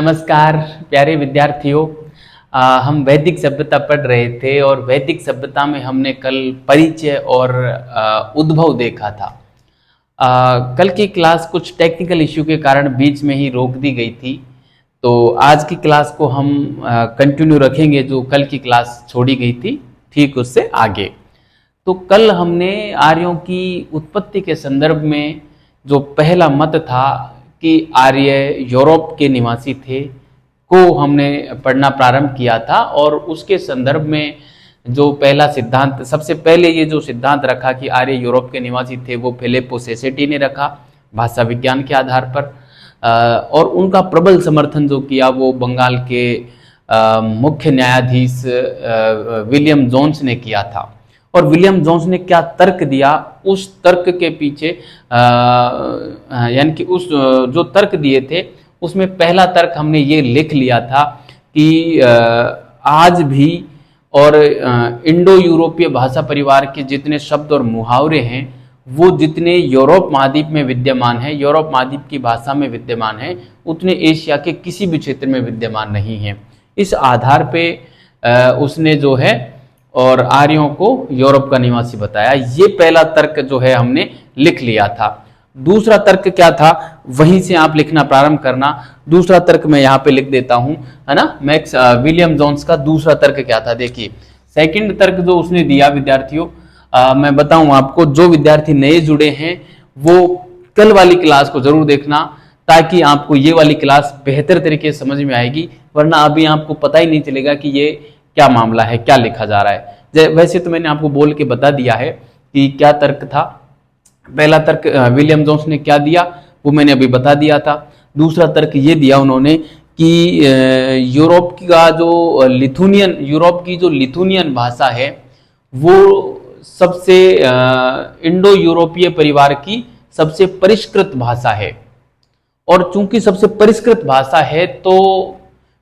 नमस्कार प्यारे विद्यार्थियों। हम वैदिक सभ्यता पढ़ रहे थे और वैदिक सभ्यता में हमने कल परिचय और उद्भव देखा था। कल की क्लास कुछ टेक्निकल इश्यू के कारण बीच में ही रोक दी गई थी, तो आज की क्लास को हम कंटिन्यू रखेंगे जो कल की क्लास छोड़ी गई थी, ठीक उससे आगे। तो कल हमने आर्यों की उत्पत्ति के संदर्भ में जो पहला मत था कि आर्य यूरोप के निवासी थे को हमने पढ़ना प्रारंभ किया था, और उसके संदर्भ में जो पहला सिद्धांत, सबसे पहले ये जो सिद्धांत रखा कि आर्य यूरोप के निवासी थे, वो फिलिप्पो सेसेटी ने रखा भाषा विज्ञान के आधार पर। और उनका प्रबल समर्थन जो किया वो बंगाल के मुख्य न्यायाधीश विलियम जोन्स ने किया था। और विलियम जोन्स ने क्या तर्क दिया, उस तर्क के पीछे यानी कि उस जो तर्क दिए थे उसमें पहला तर्क हमने ये लिख लिया था कि आज भी और इंडो यूरोपीय भाषा परिवार के जितने शब्द और मुहावरे हैं वो जितने यूरोप महाद्वीप में विद्यमान हैं, यूरोप महाद्वीप की भाषा में विद्यमान हैं, उतने एशिया के किसी भी क्षेत्र में विद्यमान नहीं हैं। इस आधार पे उसने जो है और आर्यों को यूरोप का निवासी बताया। ये पहला तर्क जो है हमने लिख लिया था। दूसरा तर्क क्या था, वहीं से आप लिखना प्रारंभ करना। दूसरा तर्क मैं यहाँ पे लिख देता हूँ, है ना। मैक्स विलियम जोन्स का दूसरा तर्क क्या था, देखिए। सेकंड तर्क जो उसने दिया विद्यार्थियों, मैं बताऊं आपको, जो विद्यार्थी नए जुड़े हैं वो कल वाली क्लास को जरूर देखना, ताकि आपको ये वाली क्लास बेहतर तरीके से समझ में आएगी, वरना अभी आपको पता ही नहीं चलेगा कि ये क्या मामला है, क्या लिखा जा रहा है। वैसे तो मैंने आपको बोल के बता दिया है कि क्या तर्क था। पहला तर्क विलियम जोन्स ने क्या दिया वो मैंने अभी बता दिया था। दूसरा तर्क ये दिया उन्होंने कि यूरोप का जो लिथुनियन, यूरोप की जो लिथुनियन भाषा है वो सबसे इंडो यूरोपीय परिवार की सबसे परिष्कृत भाषा है। और चूंकि सबसे परिष्कृत भाषा है तो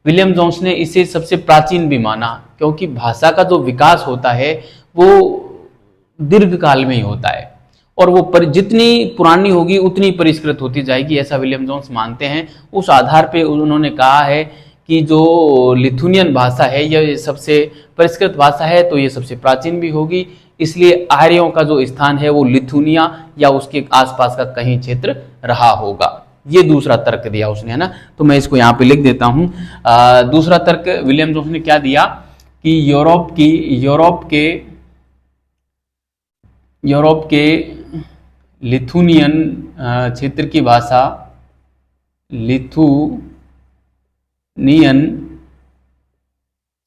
विलियम जोन्स ने इसे सबसे प्राचीन भी माना, क्योंकि भाषा का जो विकास होता है वो दीर्घ काल में ही होता है, और वो जितनी पुरानी होगी उतनी परिष्कृत होती जाएगी, ऐसा विलियम जोन्स मानते हैं। उस आधार पे उन्होंने कहा है कि जो लिथुनियन भाषा है यह सबसे परिष्कृत भाषा है, तो ये सबसे प्राचीन भी होगी, इसलिए आर्यों का जो स्थान है वो लिथुनिया या उसके आसपास का कहीं क्षेत्र रहा होगा। ये दूसरा तर्क दिया उसने, है ना। तो मैं इसको यहाँ पे लिख देता हूँ। दूसरा तर्क विलियम जोन्स ने क्या दिया कि यूरोप के लिथुनियन क्षेत्र की भाषा, लिथुनियन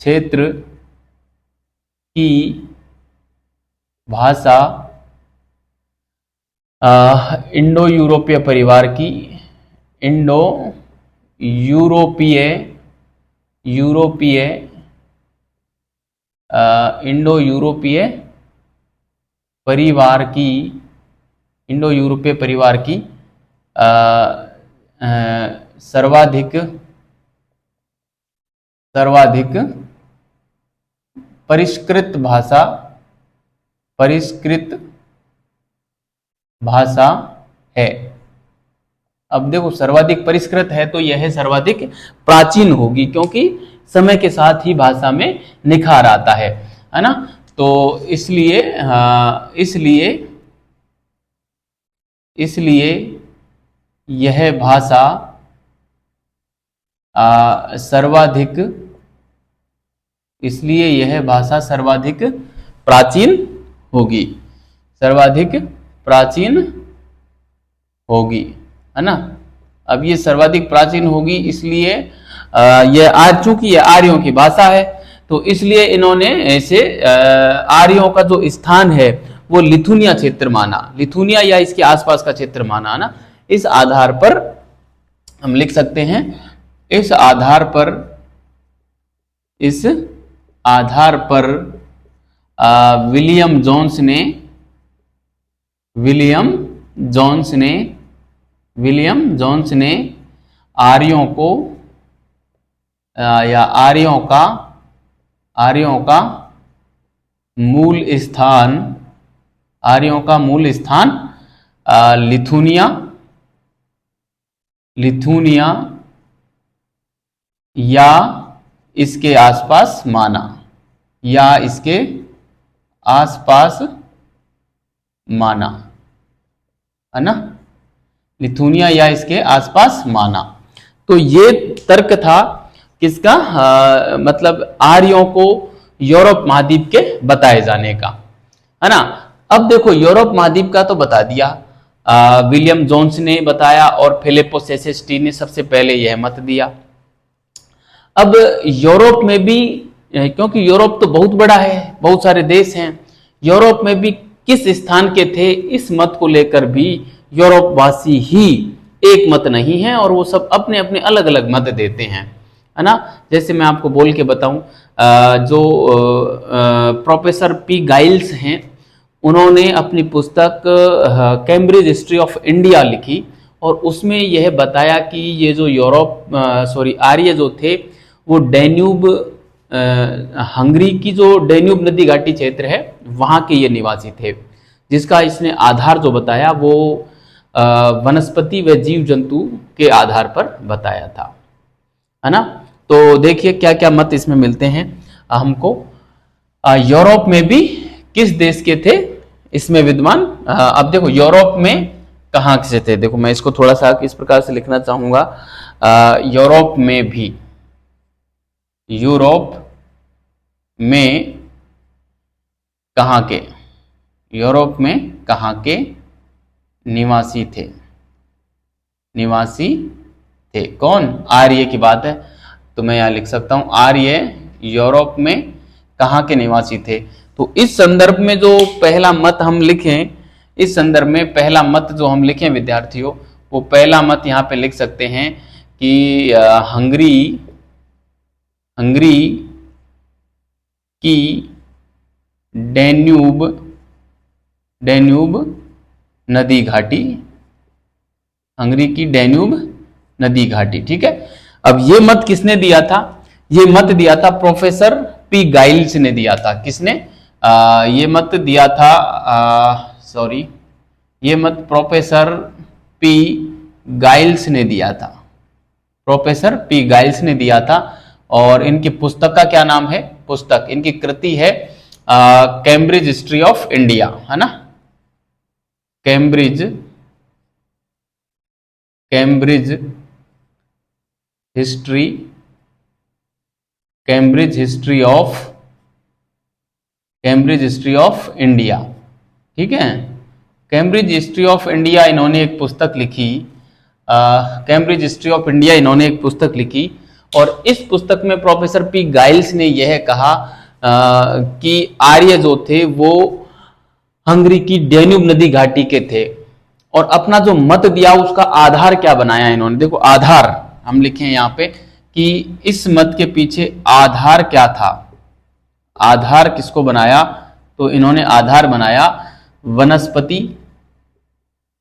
क्षेत्र की भाषा इंडो यूरोपीय परिवार की, इंडो यूरोपीय परिवार की, इंडो यूरोपीय परिवार की सर्वाधिक परिष्कृत भाषा है। अब देखो, सर्वाधिक परिष्कृत है तो यह सर्वाधिक प्राचीन होगी, क्योंकि समय के साथ ही भाषा में निखार आता है ना। तो इसलिए यह भाषा सर्वाधिक प्राचीन होगी, है ना। अब ये सर्वाधिक प्राचीन होगी, इसलिए चूंकि ये आर्यों की भाषा है, तो इसलिए इन्होंने ऐसे आर्यों का जो स्थान है वो लिथुनिया क्षेत्र माना, लिथुनिया या इसके आसपास का क्षेत्र माना, ना। इस आधार पर हम लिख सकते हैं, इस आधार पर विलियम जोन्स ने आर्यों को या आर्यों का मूल स्थान लिथुनिया या इसके आसपास माना, या इसके आसपास माना, है ना, लिथुनिया या इसके आसपास माना। तो ये तर्क था किसका, मतलब आर्यों को यूरोप महाद्वीप के बताए जाने का, है ना। अब देखो यूरोप महाद्वीप का तो बता दिया, विलियम जोन्स ने बताया और फिलिपो सेसेस्टी ने सबसे पहले यह मत दिया। अब यूरोप में भी, क्योंकि यूरोप तो बहुत बड़ा है, बहुत सारे देश हैं, यूरोप में भी किस स्थान के थे, इस मत को लेकर भी यूरोप वासी ही एक मत नहीं है, और वो सब अपने अपने अलग अलग मत देते हैं, है ना। जैसे मैं आपको बोल के बताऊं, जो प्रोफेसर पी गाइल्स हैं, उन्होंने अपनी पुस्तक कैम्ब्रिज हिस्ट्री ऑफ इंडिया लिखी, और उसमें यह बताया कि ये जो आर्य जो थे वो डैन्यूब, हंगरी की जो डैन्यूब नदी घाटी क्षेत्र है वहाँ के ये निवासी थे, जिसका इसने आधार जो बताया वो वनस्पति व जीव जंतु के आधार पर बताया था, है ना। तो देखिए क्या क्या मत इसमें मिलते हैं हमको। यूरोप में भी किस देश के थे इसमें विद्वान। अब देखो यूरोप में कहाँ से थे, देखो मैं इसको थोड़ा सा इस प्रकार से लिखना चाहूंगा, यूरोप में भी, यूरोप में कहाँ के, यूरोप में कहाँ के निवासी थे, निवासी थे कौन, आर्य की बात है, तो मैं यहां लिख सकता हूं आर्य यूरोप में कहाँ के निवासी थे। तो इस संदर्भ में जो पहला मत हम लिखें, इस संदर्भ में पहला मत जो हम लिखें विद्यार्थियों, वो पहला मत यहाँ पे लिख सकते हैं कि हंगरी की डैन्यूब नदी घाटी, हंगरी की डैन्यूब नदी घाटी, ठीक है। अब ये मत किसने दिया था, ये मत दिया था प्रोफेसर पी गाइल्स ने दिया था। किसने ये मत दिया था, ये मत प्रोफेसर पी गाइल्स ने दिया था, प्रोफेसर पी गाइल्स ने दिया था। और इनकी पुस्तक का क्या नाम है, पुस्तक इनकी कृति है कैम्ब्रिज हिस्ट्री ऑफ इंडिया, है ना, कैम्ब्रिज हिस्ट्री ऑफ इंडिया, ठीक है। कैम्ब्रिज हिस्ट्री ऑफ इंडिया इन्होंने एक पुस्तक लिखी, कैम्ब्रिज हिस्ट्री ऑफ इंडिया इन्होंने एक पुस्तक लिखी, और इस पुस्तक में प्रोफेसर पी गाइल्स ने यह कहा कि आर्य जो थे वो हंगरी की डैन्यूब नदी घाटी के थे, और अपना जो मत दिया उसका आधार क्या बनाया इन्होंने, देखो आधार हम लिखे यहाँ पे कि इस मत के पीछे आधार क्या था, आधार किसको बनाया, तो इन्होंने आधार बनाया वनस्पति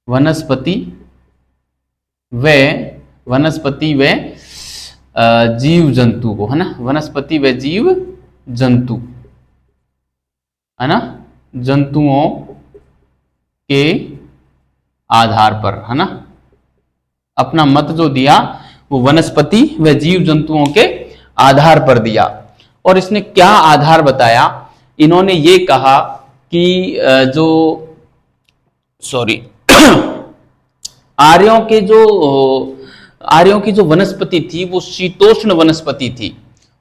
व जीव जंतु को, है ना, वनस्पति व जीव जंतु, है ना, जंतुओं के आधार पर, है ना, अपना मत जो दिया वो वनस्पति व जीव जंतुओं के आधार पर दिया। और इसने क्या आधार बताया, इन्होंने ये कहा कि आर्यों की जो वनस्पति थी वो शीतोष्ण वनस्पति थी,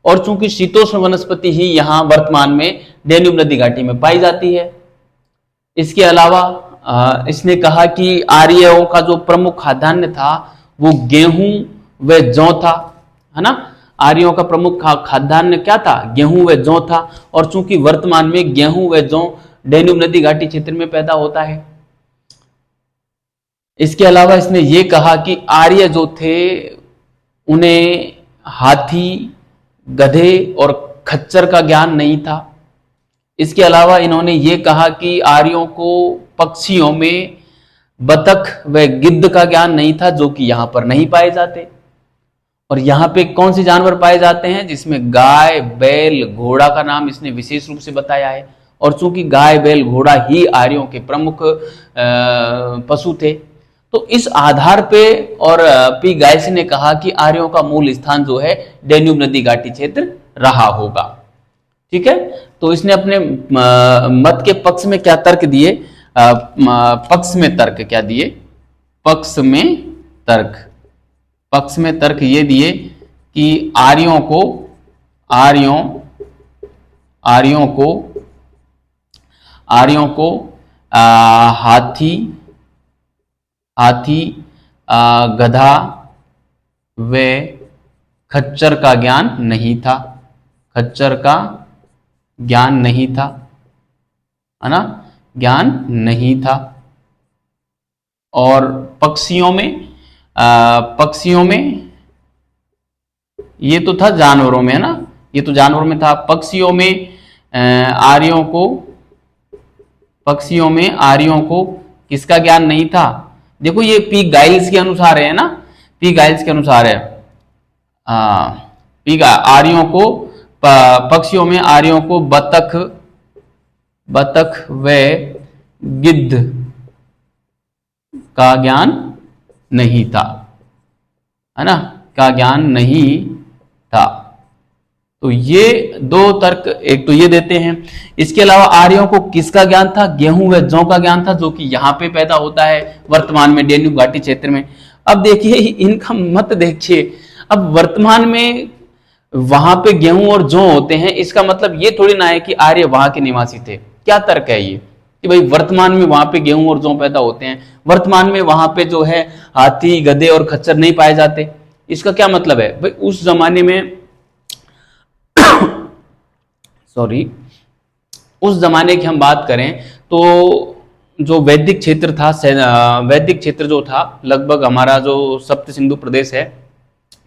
और चूंकि शीतोष्ण वनस्पति ही यहां वर्तमान में डैन्यूब नदी घाटी में पाई जाती है। इसके अलावा इसने कहा कि आर्यों का जो प्रमुख खाद्यान्न था वो गेहूं व जौ था, है ना, आर्यों का प्रमुख खाद्यान्न क्या था, गेहूं व जौ था, और चूंकि वर्तमान में गेहूं व जौ डैन्यूब नदी घाटी क्षेत्र में पैदा होता है। इसके अलावा इसने ये कहा कि आर्य जो थे उन्हें हाथी, गधे और खच्चर का ज्ञान नहीं था। इसके अलावा इन्होंने ये कहा कि आर्यों को पक्षियों में बतख व गिद्ध का ज्ञान नहीं था, जो कि यहां पर नहीं पाए जाते। और यहां पे कौन से जानवर पाए जाते हैं, जिसमें गाय, बैल, घोड़ा का नाम इसने विशेष रूप से बताया है। और चूंकि गाय, बैल, घोड़ा ही आर्यों के प्रमुख पशु थे, तो इस आधार पे और पी गाइस ने कहा कि आर्यों का मूल स्थान जो है डेन्यूब नदी घाटी क्षेत्र रहा होगा। ठीक है, तो इसने अपने मत के पक्ष में क्या तर्क दिए, पक्ष में तर्क क्या दिए, पक्ष में तर्क ये दिए कि आर्यों को हाथी गधा व खच्चर का ज्ञान नहीं था, है ना, ज्ञान नहीं था। और पक्षियों में ये तो था जानवरों में, है ना, ये तो जानवरों में था। पक्षियों में आर्यों को किसका ज्ञान नहीं था? देखो ये पी गाइल्स के अनुसार है ना, पी गाइल्स के अनुसार है। आर्यों को, पक्षियों में आर्यों को बतख व गिद्ध का ज्ञान नहीं था, है ना, का ज्ञान नहीं था। तो ये दो तर्क एक तो ये देते हैं। इसके अलावा आर्यों को किसका ज्ञान था? गेहूं व जौ का ज्ञान था, जो कि यहाँ पे पैदा होता है वर्तमान में डेन्यूब घाटी क्षेत्र में। अब देखिए इनका मत देखिए, अब वर्तमान में वहां पे गेहूं और जौ होते हैं, इसका मतलब ये थोड़ी ना है कि आर्य वहां के निवासी थे। क्या तर्क है ये कि भाई वर्तमान में वहां पे गेहूं और जौ पैदा होते हैं, वर्तमान में वहां पे जो है हाथी गधे और खच्चर नहीं पाए जाते, इसका क्या मतलब है? भाई उस जमाने में उस जमाने की हम बात करें तो जो वैदिक क्षेत्र था, वैदिक क्षेत्र जो था लगभग हमारा जो सप्त सिंधु प्रदेश है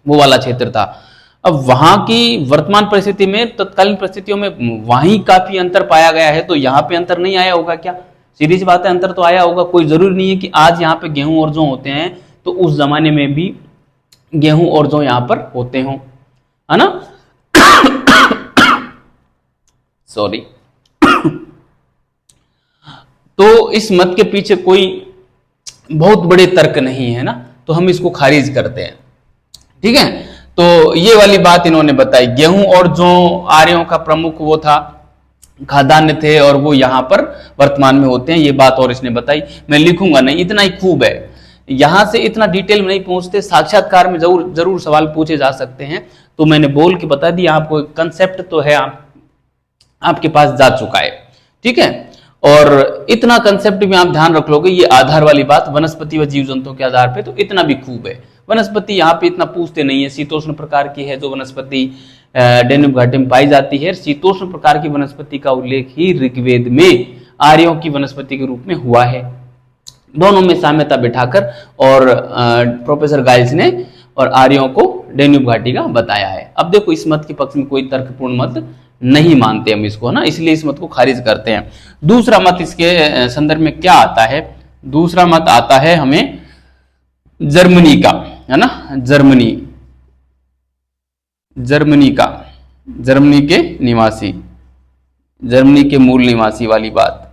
वो वाला क्षेत्र था। अब वहां की वर्तमान परिस्थिति में, तत्कालीन परिस्थितियों में वहीं काफी अंतर पाया गया है, तो यहाँ पे अंतर नहीं आया होगा क्या? सीधी सी बात है, अंतर तो आया होगा। कोई जरूरी नहीं है कि आज यहाँ पे गेहूं और जौ होते हैं तो उस जमाने में भी गेहूं और जौ यहाँ पर होते हों, है ना। सॉरी। तो इस मत के पीछे कोई बहुत बड़े तर्क नहीं है ना, तो हम इसको खारिज करते हैं। ठीक है, तो ये वाली बात इन्होंने बताई। गेहूं और जौ आर्यों का प्रमुख वो था, खाद्यान्न थे, और वो यहाँ पर वर्तमान में होते हैं, ये बात और इसने बताई। मैं लिखूंगा नहीं, इतना ही खूब है, यहां से इतना डिटेल में नहीं पहुंचते। साक्षात्कार में जरूर सवाल पूछे जा सकते हैं, तो मैंने बोल के बता दिया आपको। कंसेप्ट तो है आपके पास जा चुका है। ठीक है, और इतना कंसेप्ट भी आप ध्यान रख लोगे, ये आधार वाली बात वनस्पति व जीव जंतुओं के आधार पे, तो इतना भी खूब है। वनस्पति यहाँ पे इतना पूछते नहीं है, शीतोष्ण प्रकार की है जो वनस्पति डेन्यूब घाटी में पाई जाती है। शीतोष्ण प्रकार की वनस्पति का उल्लेख ही ऋग्वेद में आर्यों की वनस्पति के रूप में हुआ है। दोनों में साम्यता बिठाकर और प्रोफेसर गाइल्स ने और आर्यों को डेन्यूब घाटी का बताया है। अब देखो इस मत के पक्ष में कोई तर्कपूर्ण मत नहीं मानते हम इसको, ना, इसलिए इस मत को खारिज करते हैं। दूसरा मत इसके संदर्भ में क्या आता है? दूसरा मत आता है हमें जर्मनी का, है ना, जर्मनी का, जर्मनी के निवासी, जर्मनी के मूल निवासी वाली बात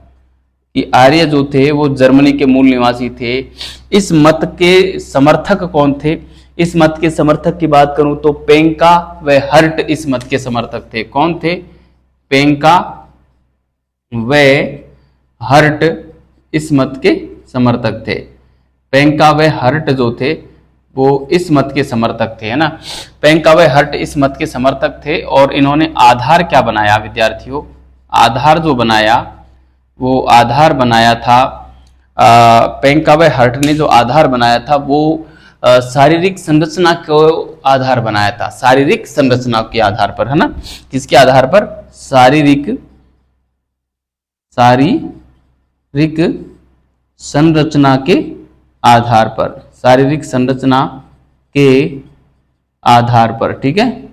कि आर्य जो थे वो जर्मनी के मूल निवासी थे। इस मत के समर्थक कौन थे? इस मत के समर्थक की बात करूं तो पेंका व हर्ट इस मत के समर्थक थे। कौन थे? पेंका व हर्ट इस मत के समर्थक थे। पेंका व हर्ट जो थे वो इस मत के समर्थक थे, है ना। पेंका व हर्ट इस मत के समर्थक थे, और इन्होंने आधार क्या बनाया विद्यार्थियों? आधार जो बनाया वो आधार बनाया था, पेंका व हर्ट ने जो आधार बनाया था वो शारीरिक संरचना को आधार बनाया था। शारीरिक संरचना के आधार पर, है ना, किसके आधार पर? शारीरिक संरचना के आधार पर, शारीरिक संरचना के आधार पर। ठीक है,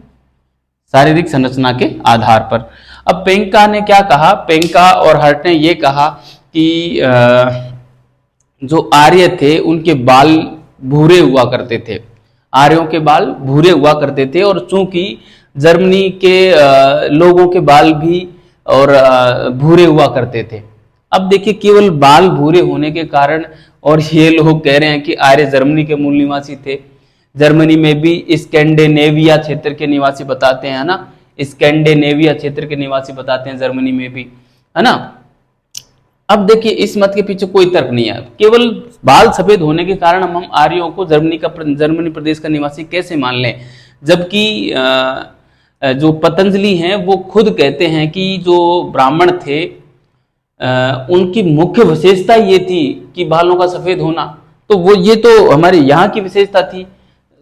शारीरिक संरचना के आधार पर। अब पेंका ने क्या कहा? पेंका और हर्ट ने ये कहा कि जो आर्य थे उनके बाल भूरे हुआ करते थे, आर्यों के बाल भूरे हुआ करते थे, और चूंकि जर्मनी के लोगों के बाल भी और भूरे हुआ करते थे। अब देखिए केवल बाल भूरे होने के कारण और ये लोग कह रहे हैं कि आर्य जर्मनी के मूल निवासी थे। जर्मनी में भी स्कैंडिनेविया क्षेत्र के निवासी बताते हैं, है ना, स्कैंडिनेविया क्षेत्र के निवासी बताते हैं जर्मनी में भी, है ना। अब देखिए इस मत के पीछे कोई तर्क नहीं है, केवल बाल सफेद होने के कारण हम आर्यों को जर्मनी प्रदेश का निवासी कैसे मान लें, जबकि जो पतंजलि हैं वो खुद कहते हैं कि जो ब्राह्मण थे उनकी मुख्य विशेषता ये थी कि बालों का सफेद होना, तो वो ये तो हमारे यहाँ की विशेषता थी।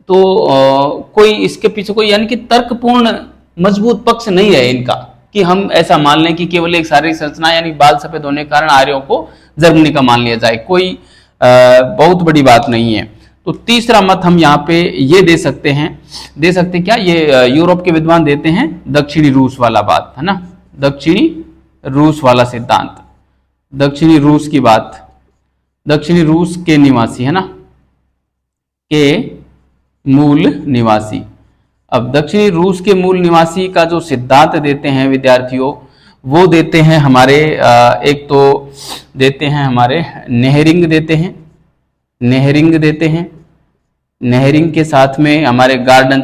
तो कोई इसके पीछे कोई यानी कि तर्कपूर्ण मजबूत पक्ष नहीं है इनका कि हम ऐसा मान लें कि केवल एक शारीरिक संरचना यानी बाल सफेद होने के कारण आर्यों को जर्मनी का मान लिया जाए, कोई बहुत बड़ी बात नहीं है। तो तीसरा मत हम यहाँ पे ये दे सकते हैं क्या, ये यूरोप के विद्वान देते हैं दक्षिणी रूस वाला बात, है ना, दक्षिणी रूस वाला सिद्धांत, दक्षिणी रूस की बात, दक्षिणी रूस के निवासी, है ना, के मूल निवासी। अब दक्षिणी रूस के मूल निवासी का जो सिद्धांत देते हैं विद्यार्थियों, वो देते हैं हमारे एक तो देते हैं हमारे नेहरिंग देते हैं, नेहरिंग देते हैं, नेहरिंग के साथ में हमारे गार्डन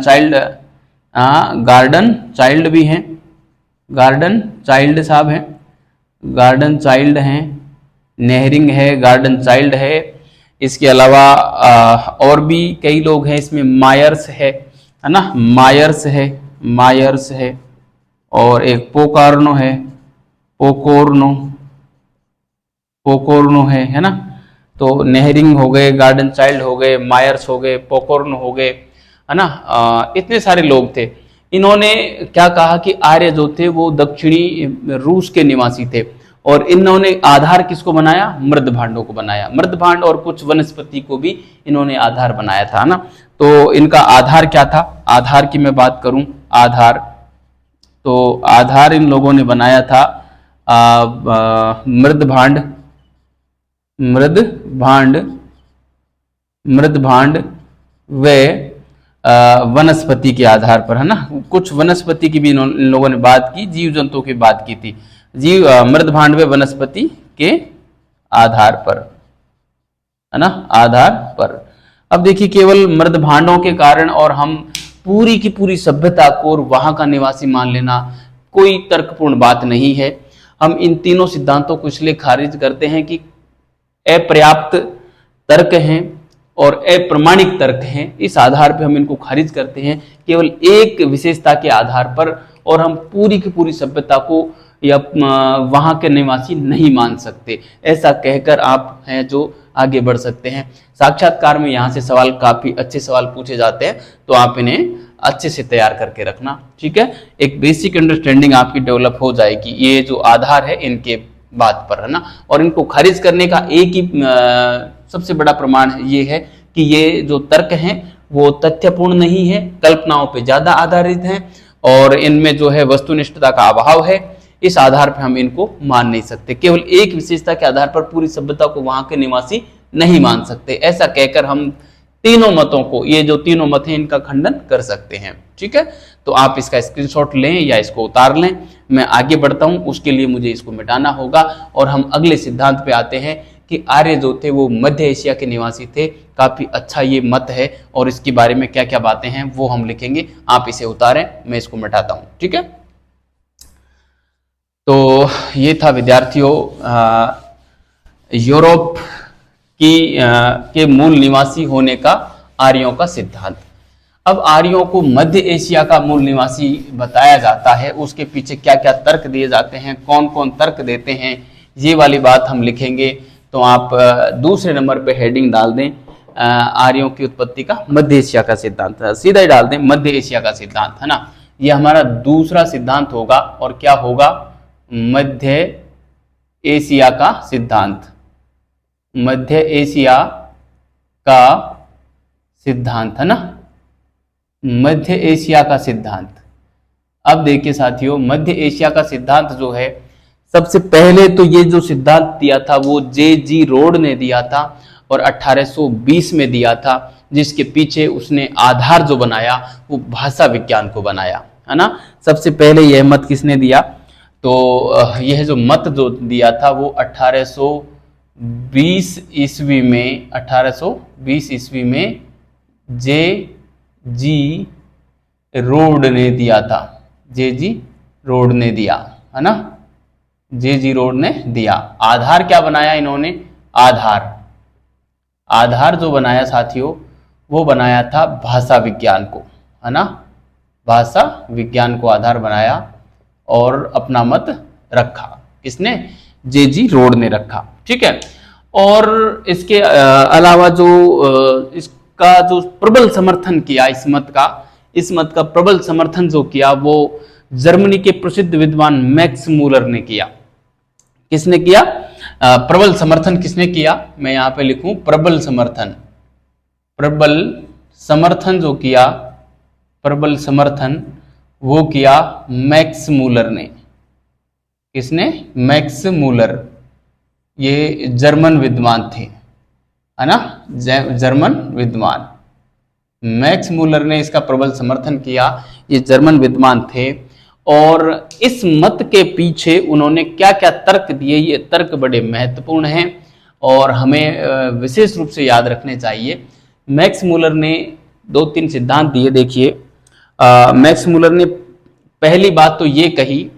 चाइल्ड भी हैं, गार्डन चाइल्ड साहब हैं, गार्डन चाइल्ड हैं, नेहरिंग है, गार्डन चाइल्ड है। इसके अलावा और भी कई लोग हैं, इसमें मायर्स है ना, मायर्स है और एक पोकार्नो है, पोकोर्नो है ना। तो नेहरिंग हो गए, गार्डन चाइल्ड हो गए, मायर्स हो गए, पोकोर्नो हो गए, है ना। इतने सारे लोग थे। इन्होंने क्या कहा कि आर्य जो थे वो दक्षिणी रूस के निवासी थे और इन्होंने आधार किसको बनाया, मृद भांडों को बनाया, मृद भांड और कुछ वनस्पति को भी इन्होंने आधार बनाया था, ना। तो इनका आधार क्या था, आधार की मैं बात करूं, आधार, तो आधार इन लोगों ने बनाया था मृद भांड व वनस्पति के आधार पर, है ना। कुछ वनस्पति की भी इन लोगों ने बात की, जीव जंतुओं की बात की थी, मृद भांड व वनस्पति के आधार पर, है ना, आधार पर। अब देखिए केवल मृद भांडों के कारण और हम पूरी की पूरी सभ्यता को और वहां का निवासी मान लेना कोई तर्कपूर्ण बात नहीं है। हम इन तीनों सिद्धांतों को इसलिए खारिज करते हैं कि अपर्याप्त तर्क हैं और अप्रमाणिक तर्क हैं, इस आधार पर हम इनको खारिज करते हैं केवल एक विशेषता के आधार पर, और हम पूरी की पूरी सभ्यता को या वहां के निवासी नहीं मान सकते। ऐसा कहकर आप हैं जो आगे बढ़ सकते हैं। साक्षात्कार में यहाँ से सवाल काफी अच्छे सवाल पूछे जाते हैं, तो आप इन्हें अच्छे से तैयार करके रखना, ठीक है। एक बेसिक अंडरस्टैंडिंग आपकी डेवलप हो जाएगी ये जो आधार है इनके बात पर, है ना। और इनको खारिज करने का एक ही सबसे बड़ा प्रमाण ये है कि ये जो तर्क हैं वो तथ्यपूर्ण नहीं है, कल्पनाओं पे ज्यादा आधारित हैं और इनमें जो है वस्तुनिष्ठता का अभाव है। इस आधार पर हम इनको मान नहीं सकते, केवल एक विशेषता के आधार पर पूरी सभ्यता को वहां के निवासी नहीं मान सकते। ऐसा कहकर हम तीनों मतों को, ये जो तीनों मत हैं इनका खंडन कर सकते हैं, ठीक है। तो आप इसका स्क्रीनशॉट लें या इसको उतार लें। मैं आगे बढ़ता हूं, उसके लिए मुझे इसको मिटाना होगा और हम अगले सिद्धांत पे आते हैं कि आर्य जो थे वो मध्य एशिया के निवासी थे। काफी अच्छा ये मत है और इसके बारे में क्या क्या बातें हैं वो हम लिखेंगे। आप इसे उतारें, मैं इसको मिटाता हूं, ठीक है। तो ये था विद्यार्थियों यूरोप के मूल निवासी होने का आर्यों का सिद्धांत। अब आर्यों को मध्य एशिया का मूल निवासी बताया जाता है, उसके पीछे क्या क्या तर्क दिए जाते हैं, कौन कौन तर्क देते हैं, ये वाली बात हम लिखेंगे। तो आप दूसरे नंबर पे हेडिंग डाल दें आर्यों की उत्पत्ति का मध्य एशिया का सिद्धांत, सीधा ही डाल दें मध्य एशिया का सिद्धांत, है ना। ये हमारा दूसरा सिद्धांत होगा और क्या होगा, मध्य एशिया का सिद्धांत, मध्य एशिया का सिद्धांत, है ना, मध्य एशिया का सिद्धांत। अब देखिए साथियों, मध्य एशिया का सिद्धांत जो है, सबसे पहले तो ये जो सिद्धांत दिया था वो जे.जी. रोड ने दिया था और 1820 में दिया था, जिसके पीछे उसने आधार जो बनाया वो भाषा विज्ञान को बनाया, है ना। सबसे पहले यह मत किसने दिया, तो यह जो मत जो दिया था वो 1820 ईस्वी में 1820 ईस्वी में जे जी रोड ने दिया था। जे जी रोड ने दिया, है ना, जे जी रोड ने दिया। आधार क्या बनाया इन्होंने? आधार जो बनाया साथियों, वो बनाया था भाषा विज्ञान को, है ना, भाषा विज्ञान को आधार बनाया और अपना मत रखा। किसने? जे जी रोड ने रखा। ठीक है। और इसके अलावा जो इसका जो प्रबल समर्थन किया, इस मत का प्रबल समर्थन जो किया वो जर्मनी के प्रसिद्ध विद्वान मैक्स मूलर ने किया। किसने किया? प्रबल समर्थन किसने किया? मैं यहां पे लिखूं प्रबल समर्थन जो किया, प्रबल समर्थन वो किया मैक्स मूलर ने। किसने? Max Muller. ये जर्मन विद्वान थे, है ना, जर्मन विद्वान। मैक्स मूलर ने इसका प्रबल समर्थन किया। ये जर्मन विद्वान थे और इस मत के पीछे उन्होंने क्या क्या तर्क दिए, ये तर्क बड़े महत्वपूर्ण हैं और हमें विशेष रूप से याद रखने चाहिए। मैक्स मूलर ने 2-3 सिद्धांत दिए। देखिए, मैक्स मूलर ने पहली बात तो ये कही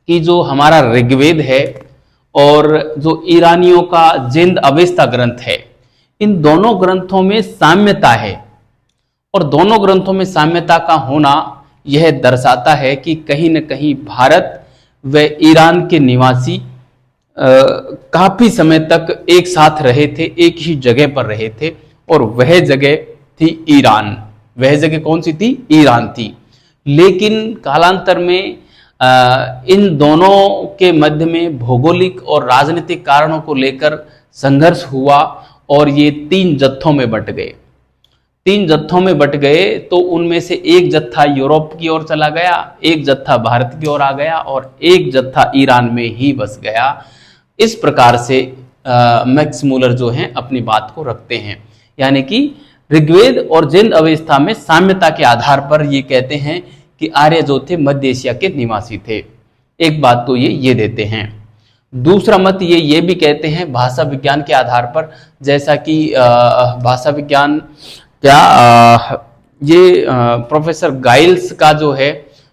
कि जो हमारा ऋग्वेद है और जो ईरानियों का जिंद अवेस्ता ग्रंथ है, इन दोनों ग्रंथों में साम्यता है और दोनों ग्रंथों में साम्यता का होना यह दर्शाता है कि कहीं न कहीं भारत व ईरान के निवासी काफी समय तक एक साथ रहे थे, एक ही जगह पर रहे थे और वह जगह थी ईरान। वह जगह कौन सी थी? ईरान थी। लेकिन कालांतर में इन दोनों के मध्य में भौगोलिक और राजनीतिक कारणों को लेकर संघर्ष हुआ और ये 3 जत्थों में बट गए। 3 जत्थों में बट गए तो उनमें से एक जत्था यूरोप की ओर चला गया, एक जत्था भारत की ओर आ गया और एक जत्था ईरान में ही बस गया। इस प्रकार से मैक्स मूलर जो हैं अपनी बात को रखते हैं, यानी कि ऋग्वेद और जिंद अवस्था में साम्यता के आधार पर ये कहते हैं कि आर्य जो थे मध्य एशिया के निवासी थे। एक बात तो ये देते हैं। दूसरा मत ये भी कहते हैं भाषा विज्ञान के आधार पर, जैसा कि भाषा विज्ञान क्या ये प्रोफेसर गाइल्स का जो है,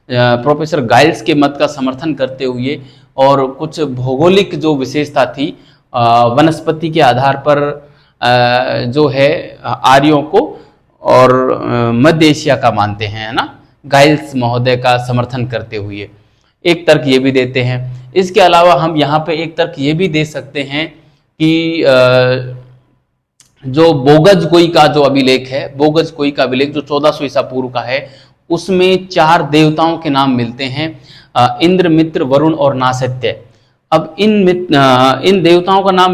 प्रोफेसर गाइल्स के मत का समर्थन करते हुए और कुछ भौगोलिक जो विशेषता थी वनस्पति के आधार पर जो है आर्यों को और मध्य एशिया का मानते हैं, है ना, गाइल्स महोदय का समर्थन करते हुए एक तर्क ये भी देते हैं। इसके अलावा हम यहाँ पे एक तर्क ये भी दे सकते हैं कि जो बोगज कोई का जो अभिलेख है, बोगज कोई का अभिलेख जो 1400 ईसा पूर्व का है, उसमें 4 देवताओं के नाम मिलते हैं, इंद्र, मित्र, वरुण और नासत्य। अब इन देवताओं का नाम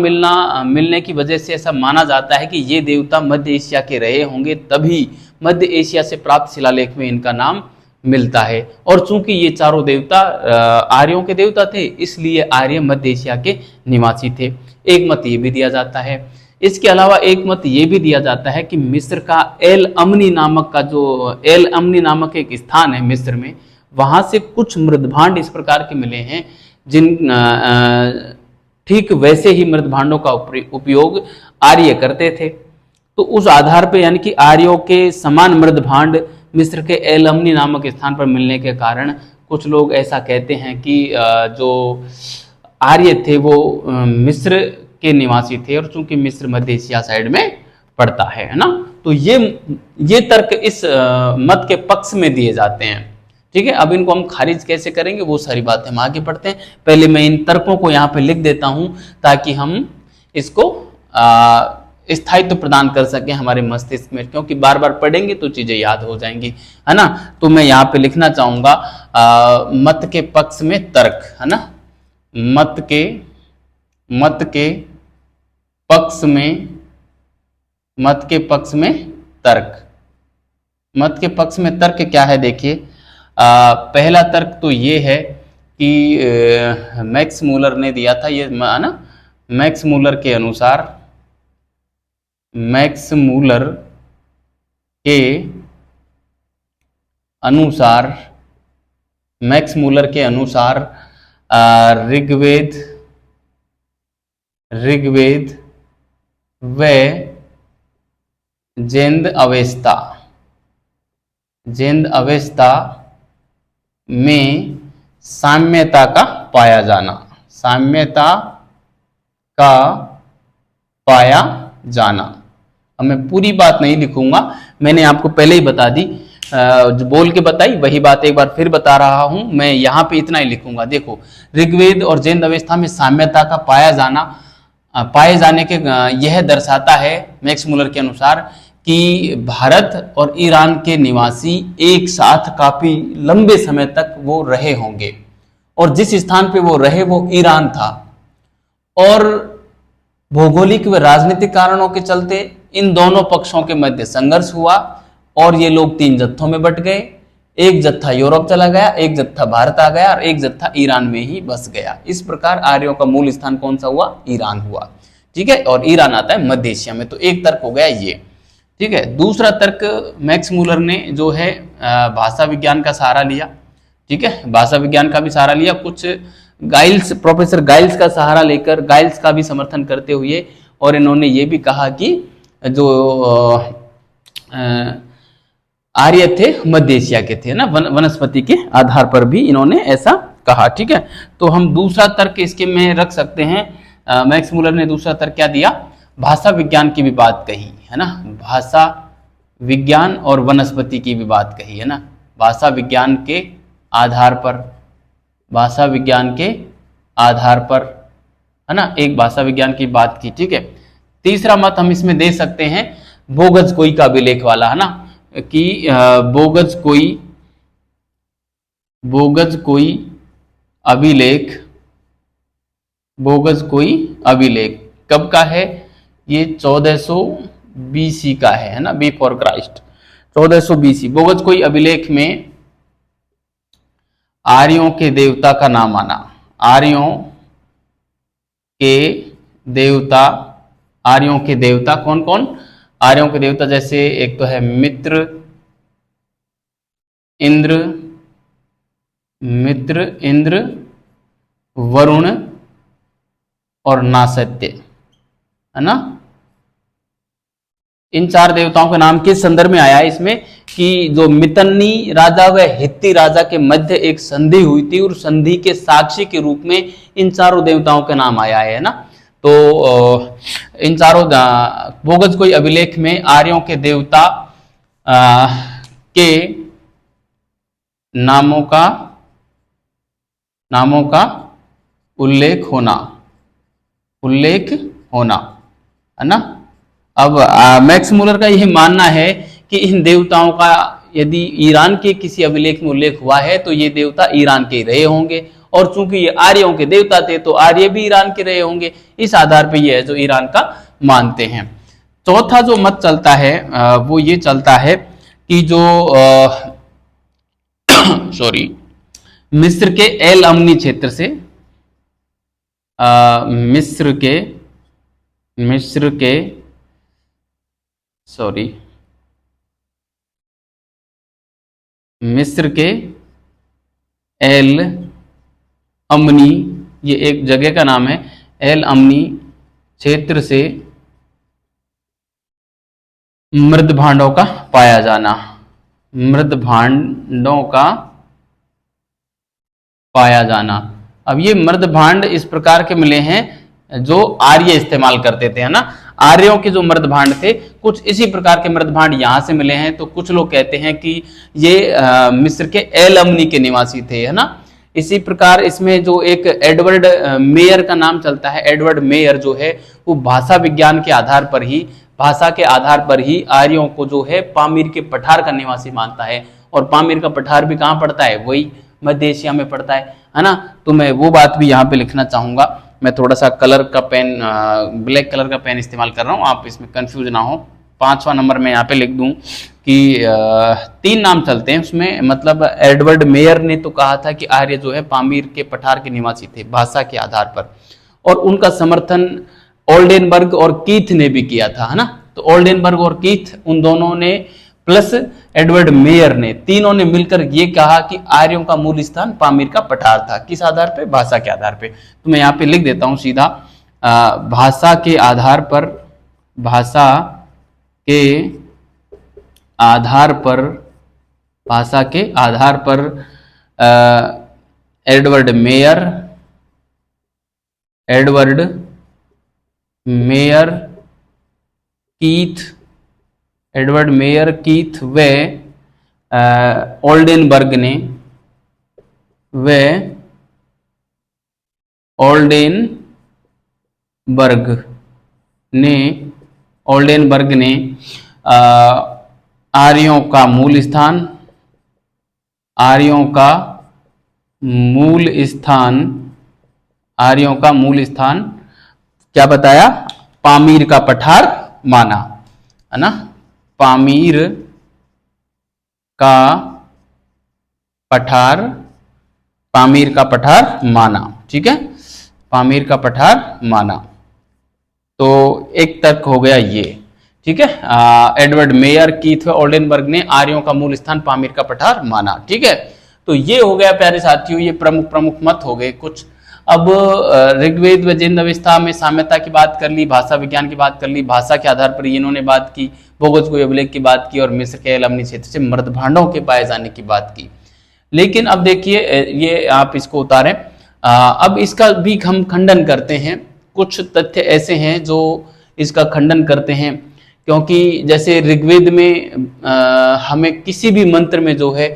मिलने की वजह से ऐसा माना जाता है कि ये देवता मध्य एशिया के रहे होंगे, तभी मध्य एशिया से प्राप्त शिलालेख में इनका नाम मिलता है। और चूंकि ये चारों देवता आर्यों के देवता थे, इसलिए आर्य मध्य एशिया के निवासी थे। एक मत ये भी दिया जाता है। इसके अलावा एक मत ये भी दिया जाता है कि मिस्र का एल अमनी नामक एक स्थान है मिस्र में, वहां से कुछ मृदभांड इस प्रकार के मिले हैं जिन ठीक वैसे ही मृदभांडों का उपयोग आर्य करते थे। तो उस आधार पर, यानी कि आर्यों के समान मृदभांड मिस्र के एल अमनी नामक स्थान पर मिलने के कारण कुछ लोग ऐसा कहते हैं कि जो आर्य थे वो मिस्र के निवासी थे, और चूंकि मिस्र मध्य एशिया साइड में पड़ता है ना, तो ये तर्क इस मत के पक्ष में दिए जाते हैं। ठीक है, अब इनको हम खारिज कैसे करेंगे वो सारी बातें हम आगे पढ़ते हैं। पहले मैं इन तर्कों को यहाँ पे लिख देता हूं ताकि हम इसको स्थायित्व प्रदान कर सकें हमारे मस्तिष्क में, क्योंकि बार बार पढ़ेंगे तो चीजें याद हो जाएंगी, है ना। तो मैं यहाँ पे लिखना चाहूंगा मत के पक्ष में तर्क, है ना, मत के पक्ष में तर्क क्या है? देखिए, पहला तर्क तो ये है कि मैक्स मूलर ने दिया था, ये ना, मैक्स मूलर के अनुसार ऋग्वेद ऋग्वेद व जेंद अवेस्ता, जेंद अवेस्ता में साम्यता का पाया जाना, साम्यता का पाया जाना। अब मैं पूरी बात नहीं लिखूंगा, मैंने आपको पहले ही बता दी, जो बोल के बताई वही बात एक बार फिर बता रहा हूं। मैं यहाँ पे इतना ही लिखूंगा। देखो, ऋग्वेद और जैन अवस्था में साम्यता का पाया जाना, पाए जाने के यह दर्शाता है मैक्स मुलर के अनुसार कि भारत और ईरान के निवासी एक साथ काफी लंबे समय तक वो रहे होंगे, और जिस स्थान पे वो रहे वो ईरान था, और भौगोलिक व राजनीतिक कारणों के चलते इन दोनों पक्षों के मध्य संघर्ष हुआ और ये लोग 3 जत्थों में बट गए। एक जत्था यूरोप चला गया, एक जत्था भारत आ गया और एक जत्था ईरान में ही बस गया। इस प्रकार आर्यों का मूल स्थान कौन सा हुआ? ईरान हुआ। ठीक है, और ईरान आता है मध्य एशिया में। तो एक तर्क हो गया ये। ठीक है, दूसरा तर्क मैक्स मुलर ने जो है भाषा विज्ञान का सहारा लिया। ठीक है, भाषा विज्ञान का भी सहारा लिया, कुछ गाइल्स, प्रोफेसर गाइल्स का सहारा लेकर, गाइल्स का भी समर्थन करते हुए, और इन्होंने ये भी कहा कि जो आर्य थे मध्य एशिया के थे ना, वनस्पति के आधार पर भी इन्होंने ऐसा कहा। ठीक है, तो हम दूसरा तर्क इसके में रख सकते हैं। मैक्स मुलर ने दूसरा तर्क क्या दिया? भाषा विज्ञान की भी बात कही है ना, भाषा विज्ञान और वनस्पति की भी बात कही है ना, भाषा विज्ञान के आधार पर, भाषा विज्ञान के आधार पर, है ना, एक भाषा विज्ञान की बात की। ठीक है, तीसरा मत हम इसमें दे सकते हैं बोगज कोई का अभिलेख वाला, है ना, कि बोगज कोई अभिलेख, बोगज कोई अभिलेख कब का है? ये 1400 BC का है ना, बिफोर क्राइस्ट, 1400 BC। बोगज कोई अभिलेख में आर्यों के देवता का नाम आना, आर्यों के देवता, आर्यों के देवता कौन कौन? आर्यों के देवता जैसे एक तो है मित्र, इंद्र, वरुण और नासत्य, है ना। इन 4 देवताओं के नाम किस संदर्भ में आया है इसमें? कि जो मितन्नी राजा व हित्ती राजा के मध्य एक संधि हुई थी, और संधि के साक्षी के रूप में इन चारों देवताओं के नाम आया है ना। तो इन चारों बोगज कोई अभिलेख में आर्यों के देवता के नामों का उल्लेख होना, है ना। अब मैक्स मुलर का यह मानना है कि इन देवताओं का यदि ईरान के किसी अभिलेख में उल्लेख हुआ है तो ये देवता ईरान के रहे होंगे, और चूंकि ये आर्यों के देवता थे तो आर्य भी ईरान के रहे होंगे। इस आधार पर ये है जो ईरान का मानते हैं। चौथा जो मत चलता है वो ये चलता है कि जो मिस्र के एल अमनी क्षेत्र से, मिस्र के एल अमनी, ये एक जगह का नाम है, एल अमनी क्षेत्र से मृद भांडों का पाया जाना, मृद भांडों का पाया जाना। अब ये मृद भांड इस प्रकार के मिले हैं जो आर्य इस्तेमाल करते थे, है ना। आर्यों के जो मृद भांड थे कुछ इसी प्रकार के मृद भांड यहां से मिले हैं। तो कुछ लोग कहते हैं कि ये मिस्र के एल अमनी के निवासी थे, है ना। इसी प्रकार इसमें जो एक एडवर्ड मेयर का नाम चलता है, एडवर्ड मेयर जो है वो भाषा विज्ञान के आधार पर ही, भाषा के आधार पर ही आर्यों को जो है पामीर के पठार का निवासी मानता है। और पामीर का पठार भी कहाँ पड़ता है? वही मध्य एशिया में पड़ता है ना। तो मैं वो बात भी यहाँ पे लिखना चाहूंगा। मैं थोड़ा सा कलर का पेन, ब्लैक कलर का पेन इस्तेमाल कर रहा हूँ, आप इसमें कंफ्यूज ना हो। 5वां नंबर में यहाँ पे लिख दूं कि 3 नाम चलते हैं उसमें। मतलब एडवर्ड मेयर ने तो कहा था कि आर्य जो है पामीर के पठार के निवासी थे भाषा के आधार पर, और उनका समर्थन ओल्डेनबर्ग और कीथ ने भी किया था, है ना। तो ओल्डेनबर्ग और कीथ, उन दोनों ने प्लस एडवर्ड मेयर ने, तीनों ने मिलकर ये कहा कि आर्यों का मूल स्थान पामीर का पठार था। किस आधार पे? भाषा के आधार पे। तो मैं यहाँ पे लिख देता हूँ सीधा, भाषा के आधार पर, भाषा के आधार पर, भाषा के आधार पर Edward mayor, Edward mayor Keith, Edward mayor Keith व ओल्डेनबर्ग ने, वे ओल्डेनबर्ग ने, ओल्डेनबर्ग ने आर्यों का मूल स्थान, आर्यों का मूल स्थान, आर्यों का मूल स्थान क्या बताया? पामीर का पठार माना, है ना, पामीर का पठार, पामीर का पठार माना, ठीक है, पामीर का पठार माना। तो एक तर्क हो गया ये, ठीक है, एडवर्ड मेयर कीथ व ओल्डेनबर्ग ने आर्यों का मूल स्थान पामीर का पठार माना, ठीक है। तो ये हो गया प्यारे साथियों, ये प्रमुख प्रमुख मत हो गए कुछ। अब ऋग्वेद व जिंद अवस्था में साम्यता की बात कर ली, भाषा विज्ञान की बात कर ली, भाषा के आधार पर इन्होंने बात की, भूगोल अभिलेख की बात की और मिस्र के एलमनी क्षेत्र से मृत भांडों के पाए जाने की बात की। लेकिन अब देखिए, ये आप इसको उतारें, अब इसका भी हम खंडन करते हैं। कुछ तथ्य ऐसे हैं जो इसका खंडन करते हैं, क्योंकि जैसे ऋग्वेद में हमें किसी भी मंत्र में जो है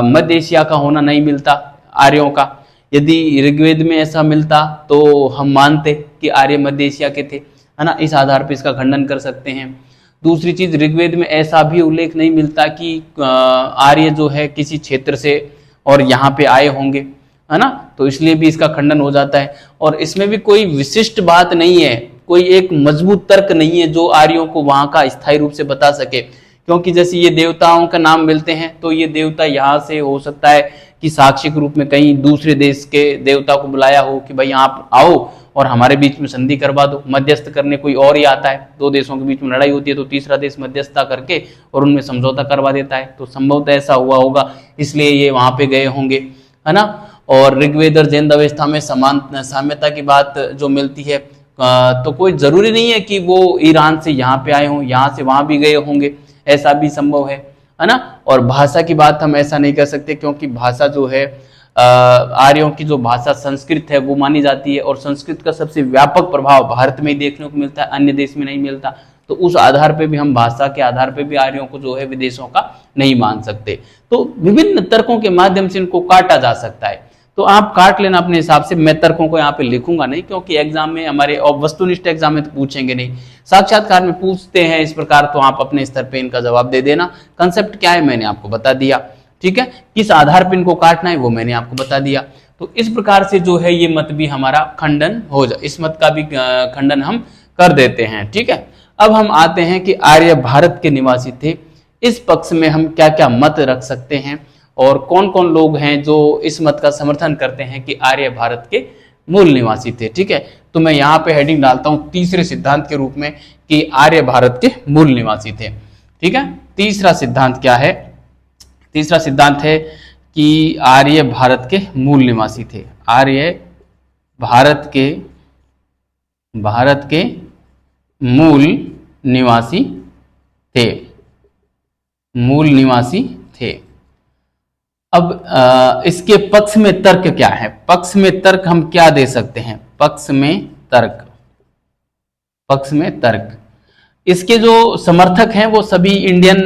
मध्य एशिया का होना नहीं मिलता, आर्यों का। यदि ऋग्वेद में ऐसा मिलता तो हम मानते कि आर्य मध्य एशिया के थे, है ना, इस आधार पर इसका खंडन कर सकते हैं। दूसरी चीज, ऋग्वेद में ऐसा भी उल्लेख नहीं मिलता कि आर्य जो है किसी क्षेत्र से और यहाँ पे आए होंगे, है ना, तो इसलिए भी इसका खंडन हो जाता है। और इसमें भी कोई विशिष्ट बात नहीं है, कोई एक मजबूत तर्क नहीं है जो आर्यों को वहां का स्थायी रूप से बता सके। क्योंकि जैसे ये देवताओं का नाम मिलते हैं तो ये देवता यहाँ से हो सकता है कि साक्षिक रूप में कहीं दूसरे देश के देवता को बुलाया हो कि भाई आप आओ और हमारे बीच में संधि करवा दो। मध्यस्थ करने कोई और ही आता है, दो देशों के बीच में लड़ाई होती है तो तीसरा देश मध्यस्थता करके और उनमें समझौता करवा देता है। तो संभवतः ऐसा हुआ होगा, इसलिए ये वहां पे गए होंगे, है ना। और ऋग्वेद और जैन अवस्था में साम्यता की बात जो मिलती है, तो कोई जरूरी नहीं है कि वो ईरान से यहाँ पे आए हों, यहाँ से वहां भी गए होंगे, ऐसा भी संभव है ना। और भाषा की बात हम ऐसा नहीं कर सकते, क्योंकि भाषा जो है आर्यों की जो भाषा संस्कृत है वो मानी जाती है, और संस्कृत का सबसे व्यापक प्रभाव भारत में ही देखने को मिलता है, अन्य देश में नहीं मिलता। तो उस आधार पे भी हम भाषा के आधार पे भी आर्यों को जो है विदेशों का नहीं मान सकते। तो विभिन्न तर्कों के माध्यम से इनको काटा जा सकता है। तो आप काट लेना अपने हिसाब से, मैं तर्कों को यहाँ पे लिखूंगा नहीं, क्योंकि एग्जाम में हमारे वस्तुनिष्ठ एग्जाम में तो पूछेंगे नहीं, साक्षात्कार में पूछते हैं इस प्रकार, तो आप अपने स्तर पे इनका जवाब दे देना। कंसेप्ट क्या है मैंने आपको बता दिया, ठीक है, किस आधार पर इनको काटना है वो मैंने आपको बता दिया। तो इस प्रकार से जो है ये मत भी हमारा खंडन हो जाए, इस मत का भी खंडन हम कर देते हैं, ठीक है। अब हम आते हैं कि आर्य भारत के निवासी थे, इस पक्ष में हम क्या क्या मत रख सकते हैं और कौन कौन लोग हैं जो इस मत का समर्थन करते हैं कि आर्य भारत के मूल निवासी थे, ठीक है। तो मैं यहाँ पे हेडिंग डालता हूं तीसरे सिद्धांत के रूप में कि आर्य भारत के मूल निवासी थे, ठीक है। तीसरा सिद्धांत क्या है? तीसरा सिद्धांत है कि आर्य भारत के मूल निवासी थे, आर्य भारत के मूल निवासी थे, मूल निवासी थे। अब इसके पक्ष में तर्क क्या है? पक्ष में तर्क हम क्या दे सकते हैं? पक्ष में तर्क, पक्ष में तर्क, इसके जो समर्थक हैं वो सभी इंडियन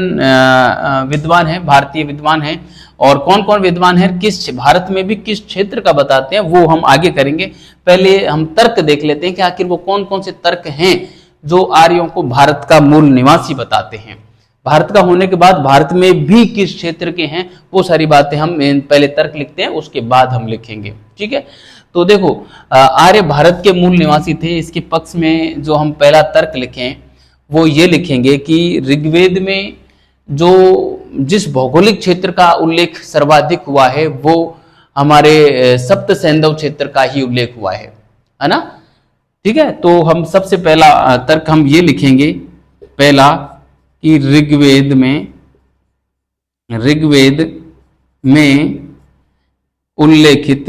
विद्वान हैं, भारतीय विद्वान हैं। और कौन कौन विद्वान हैं, किस भारत में भी किस क्षेत्र का बताते हैं वो हम आगे करेंगे। पहले हम तर्क देख लेते हैं कि आखिर वो कौन कौन से तर्क हैं जो आर्यों को भारत का मूल निवासी बताते हैं। भारत का होने के बाद भारत में भी किस क्षेत्र के हैं वो सारी बातें हम पहले तर्क लिखते हैं, उसके बाद हम लिखेंगे, ठीक है। तो देखो, आर्य भारत के मूल निवासी थे, इसके पक्ष में जो हम पहला तर्क लिखें वो ये लिखेंगे कि ऋग्वेद में जो जिस भौगोलिक क्षेत्र का उल्लेख सर्वाधिक हुआ है वो हमारे सप्त सैंधव क्षेत्र का ही उल्लेख हुआ है ना, ठीक है। तो हम सबसे पहला तर्क हम ये लिखेंगे, पहला कि ऋग्वेद में उल्लेखित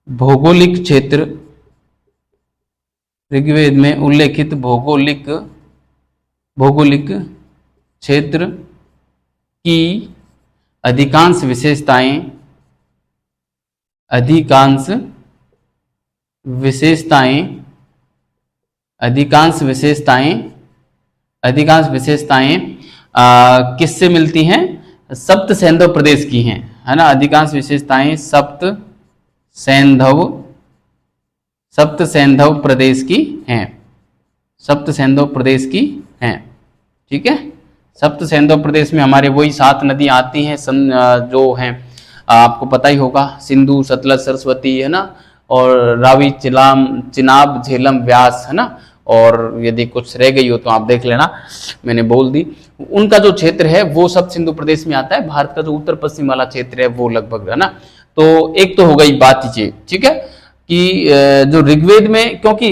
भौगोलिक क्षेत्र, ऋग्वेद में उल्लेखित भौगोलिक क्षेत्र की अधिकांश विशेषताएं किससे मिलती हैं? सप्त सैंधव प्रदेश की हैं, है ना। अधिकांश विशेषताएं सप्त सैंधव प्रदेश की हैं, ठीक है। सप्त सैंधव प्रदेश में हमारे वही 7 नदी आती हैं जो हैं, आपको पता ही होगा, सिंधु, सतलज, सरस्वती, है ना, और रावी, चिनाब, झेलम, व्यास, है ना। और यदि कुछ रह गई हो तो आप देख लेना, मैंने बोल दी। उनका जो क्षेत्र है वो सब सिंधु प्रदेश में आता है। भारत का जो उत्तर पश्चिम वाला क्षेत्र है वो लगभग, है ना। तो एक तो हो गई बात ये, ठीक है, कि जो ऋग्वेद में, क्योंकि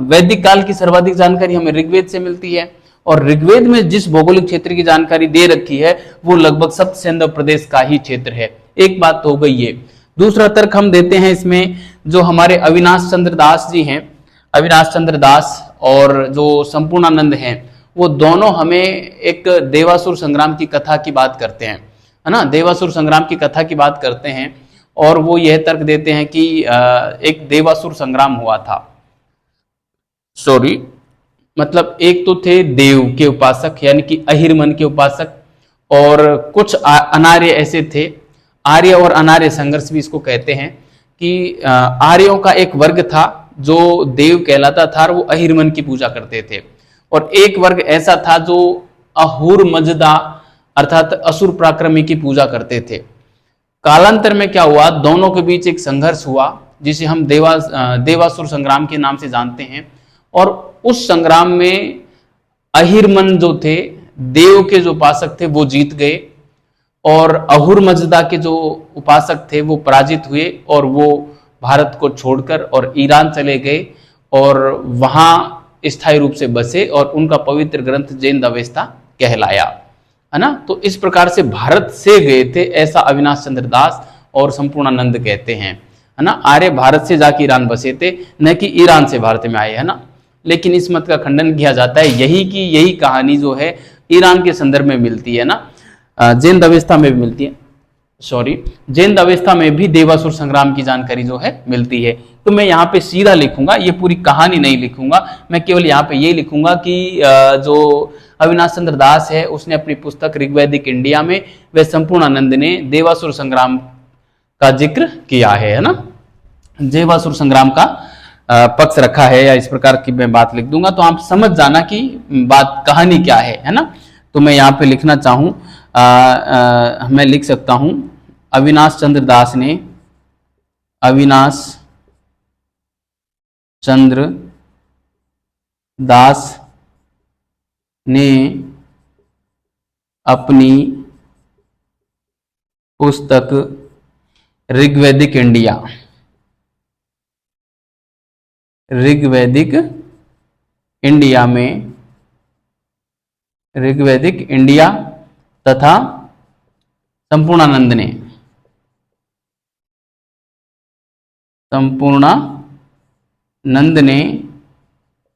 वैदिक काल की सर्वाधिक जानकारी हमें ऋग्वेद से मिलती है, और ऋग्वेद में जिस भौगोलिक क्षेत्र की जानकारी दे रखी है वो लगभग सप्त सैंधव प्रदेश का ही क्षेत्र है। एक बात तो हो गई ये। दूसरा तर्क हम देते हैं इसमें, जो हमारे अविनाश चंद्र दास जी हैं, अविनाश चंद्र दास और जो संपूर्णानंद हैं, वो दोनों हमें एक देवासुर संग्राम की कथा की बात करते हैं, है ना। देवासुर संग्राम की कथा की बात करते हैं, और वो यह तर्क देते हैं कि एक देवासुर संग्राम हुआ था। मतलब एक तो थे देव के उपासक, यानी कि अहिरमन के उपासक, और कुछ अनार्य ऐसे थे। आर्य और अनार्य संघर्ष भी इसको कहते हैं, कि आर्यों का एक वर्ग था जो देव कहलाता था, और वो अहिरमन की पूजा करते थे, और एक वर्ग ऐसा था जो अहुर मजदा अर्थात असुर पराक्रमी की पूजा करते थे। कालांतर में क्या हुआ, दोनों के बीच एक संघर्ष हुआ, जिसे हम देवासुर संग्राम के नाम से जानते हैं। और उस संग्राम में अहिरमन जो थे, देव के जो उपासक थे, वो जीत गए, और अहुर मजदा के जो उपासक थे वो पराजित हुए, और वो भारत को छोड़कर और ईरान चले गए, और वहां स्थायी रूप से बसे, और उनका पवित्र ग्रंथ जैन अवेस्ता कहलाया, है ना। तो इस प्रकार से भारत से गए थे, ऐसा अविनाश चंद्र दास और संपूर्णानंद कहते हैं, है ना। आर्य भारत से जाके ईरान बसे थे, न कि ईरान से भारत में आए, है ना। लेकिन इस मत का खंडन किया जाता है, यही कहानी जो है ईरान के संदर्भ में मिलती है ना, जैन अवेस्ता में भी मिलती है, जैन अवेस्ता में भी देवासुर संग्राम की जानकारी जो है मिलती है। तो मैं यहाँ पे सीधा लिखूंगा, ये पूरी कहानी नहीं लिखूंगा, मैं केवल यहाँ पे ये लिखूंगा कि जो अविनाश चंद्र दास है उसने अपनी पुस्तक ऋग्वैदिक इंडिया में, व संपूर्णानंद ने देवासुर संग्राम का जिक्र किया है ना। देवासुर संग्राम का पक्ष रखा है, या इस प्रकार की मैं बात लिख दूंगा, तो आप समझ जाना कि बात कहानी क्या है ना। तो मैं यहाँ पे लिखना चाहूँ, मैं लिख सकता हूँ, अविनाश चंद्र दास ने अपनी पुस्तक ऋग्वैदिक इंडिया तथा संपूर्णानंद ने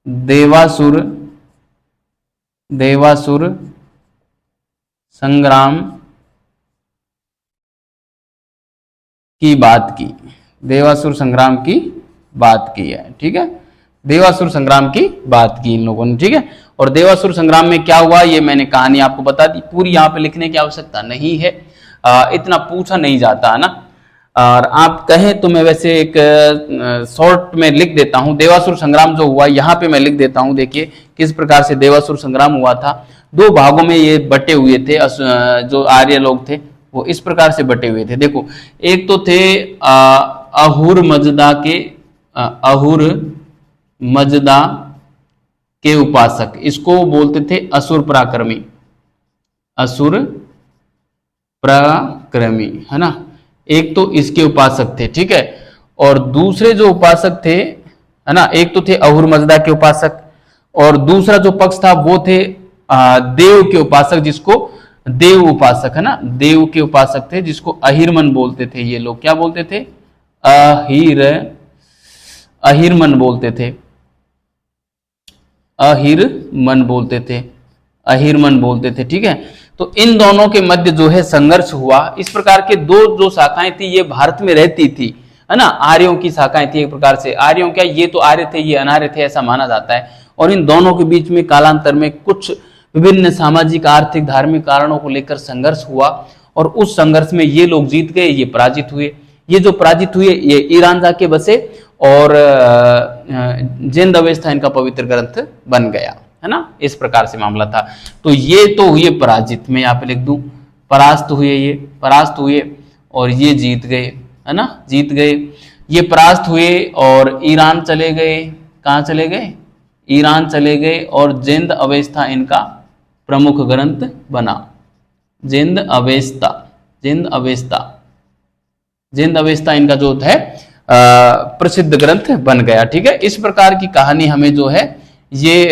देवासुर संग्राम की बात की, देवासुर संग्राम की बात की है, ठीक है। देवासुर संग्राम की बात की इन लोगों ने, ठीक है। और देवासुर संग्राम में क्या हुआ ये मैंने कहानी आपको बता दी, पूरी यहाँ पे लिखने की आवश्यकता नहीं है, इतना पूछा नहीं जाता है ना। और आप कहें तो मैं वैसे एक शॉर्ट में लिख देता हूँ, देवासुर संग्राम जो हुआ यहाँ पे मैं लिख देता हूँ। देखिए किस प्रकार से देवासुर संग्राम हुआ था। 2 भागों में ये बटे हुए थे, जो आर्य लोग थे वो इस प्रकार से बटे हुए थे। देखो, एक तो थे अहुर मजदा के उपासक, इसको बोलते थे असुर पराक्रमी, है ना। एक तो इसके उपासक थे, ठीक है। और दूसरे जो उपासक थे, है ना, एक तो थे अहुर मजदा के उपासक, और दूसरा जो पक्ष था वो थे देव के उपासक, जिसको देव उपासक, है ना, देव के उपासक थे, जिसको अहिरमन बोलते थे। ये लोग क्या बोलते थे? अहिरमन बोलते थे, अहिरमन बोलते थे, अहिरमन बोलते थे। ठीक है, तो इन दोनों के मध्य जो है संघर्ष हुआ। इस प्रकार के दो जो शाखाएं थी ये भारत में रहती थी, है ना। आर्यों की शाखाएं थी एक प्रकार से। आर्यों क्या, ये तो आर्य थे, ये अनार्य थे, ऐसा माना जाता है। और इन दोनों के बीच में कालांतर में कुछ विभिन्न सामाजिक, आर्थिक, धार्मिक कारणों को लेकर संघर्ष हुआ और उस संघर्ष में ये लोग जीत गए, ये पराजित हुए। ये जो पराजित हुए ये ईरान जाके बसे और जिंद अवेस्ता इनका पवित्र ग्रंथ बन गया, है ना। इस प्रकार से मामला था। तो ये तो हुए पराजित, मैं यहाँ पे लिख दूं परास्त हुए, ये परास्त हुए और ये जीत गए, है ना, जीत गए। ये परास्त हुए और ईरान चले गए। कहाँ चले गए? ईरान चले गए और जिंद अवेस्ता इनका प्रमुख ग्रंथ बना। जिंद अवेस्ता, जिंद अवेस्ता, जिंद अवेस्ता इनका जो है प्रसिद्ध ग्रंथ बन गया। ठीक है, इस प्रकार की कहानी हमें जो है ये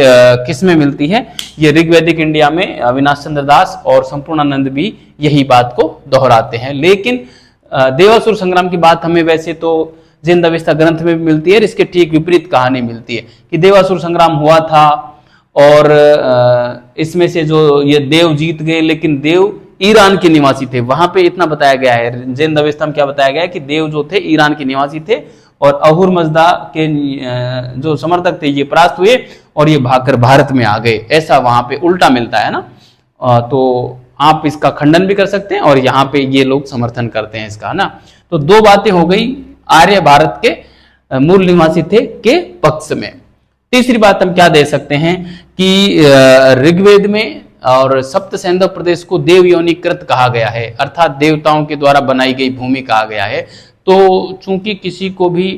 किस में मिलती है? ये ऋग्वैदिक इंडिया में अविनाश चंद्र दास और संपूर्णानंद भी यही बात को दोहराते हैं। लेकिन देवासुर संग्राम की बात हमें वैसे तो जिंद अवेस्ता ग्रंथ में भी मिलती है, इसके ठीक विपरीत कहानी मिलती है कि देवासुर संग्राम हुआ था और इसमें से जो ये देव जीत गए, लेकिन देव ईरान के निवासी थे। वहां पे इतना बताया गया है, जिंद अवेस्ता में क्या बताया गया है कि देव जो थे ईरान के निवासी थे और अहुर मजदा के जो समर्थक थे ये परास्त हुए और ये भागकर भारत में आ गए। ऐसा वहां पे उल्टा मिलता है ना। तो आप इसका खंडन भी कर सकते हैं और यहाँ पे ये लोग समर्थन करते हैं इसका, है ना। तो दो बातें हो गई आर्य भारत के मूल निवासी थे के पक्ष में। तीसरी बात हम क्या दे सकते हैं कि ऋग्वेद में और सप्त सैंधव प्रदेश को देव योनिकृत कहा गया है, अर्थात देवताओं के द्वारा बनाई गई भूमि कहा गया है। तो चूंकि किसी को भी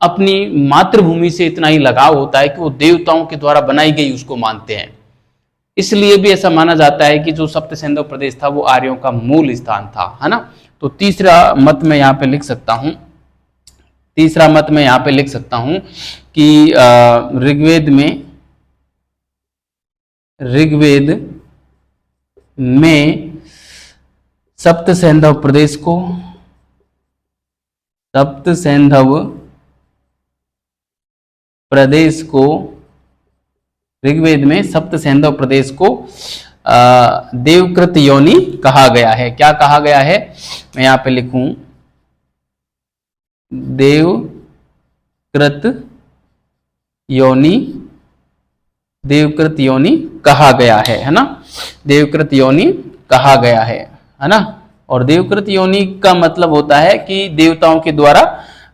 अपनी मातृभूमि से इतना ही लगाव होता है कि वो देवताओं के द्वारा बनाई गई उसको मानते हैं, इसलिए भी ऐसा माना जाता है कि जो सप्त सैंधव प्रदेश था वो आर्यों का मूल स्थान था, है ना। तो तीसरा मत मैं यहाँ पे लिख सकता हूं, तीसरा मत मैं यहाँ पे लिख सकता हूं कि ऋग्वेद में सप्त सैंधव प्रदेश को, सप्त सैंधव प्रदेश को, ऋग्वेद में सप्त सैंधव प्रदेश को देवकृत योनि कहा गया है। क्या कहा गया है? मैं यहां पे लिखूं देवकृत योनि, देवकृत योनि कहा गया है ना। देवकृत योनि कहा गया है ना। और देवकृत योनि का मतलब होता है कि देवताओं के द्वारा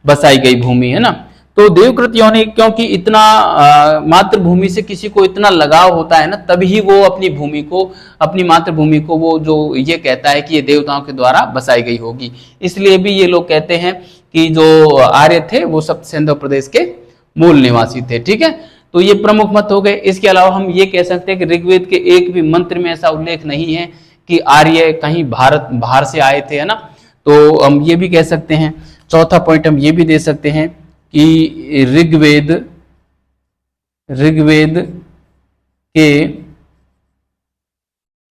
बसाई गई भूमि, है ना। तो देवकृत योनि क्योंकि इतना मातृभूमि से किसी को इतना लगाव होता है ना, तभी वो अपनी भूमि को, अपनी मातृभूमि को वो जो ये कहता है कि ये देवताओं के द्वारा बसाई गई होगी। इसलिए भी ये लोग कहते हैं कि जो आर्य थे वो सप्त सैंधव प्रदेश के मूल निवासी थे। ठीक है, तो ये प्रमुख मत हो गए। इसके अलावा हम ये कह सकते हैं कि ऋग्वेद के एक भी मंत्र में ऐसा उल्लेख नहीं है कि आर्य कहीं बाहर से आए थे, है ना। तो हम ये भी कह सकते हैं, चौथा पॉइंट हम ये भी दे सकते हैं कि ऋग्वेद के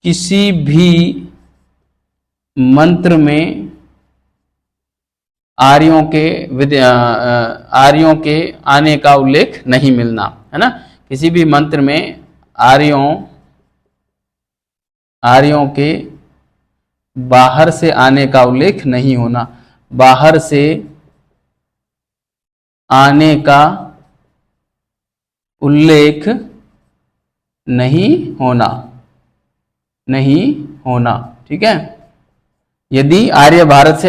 किसी भी मंत्र में आर्यों के आने का उल्लेख नहीं मिलना, है ना। किसी भी मंत्र में आर्यों के बाहर से आने का उल्लेख नहीं होना, बाहर से आने का उल्लेख नहीं होना, नहीं होना। ठीक है, यदि आर्य भारत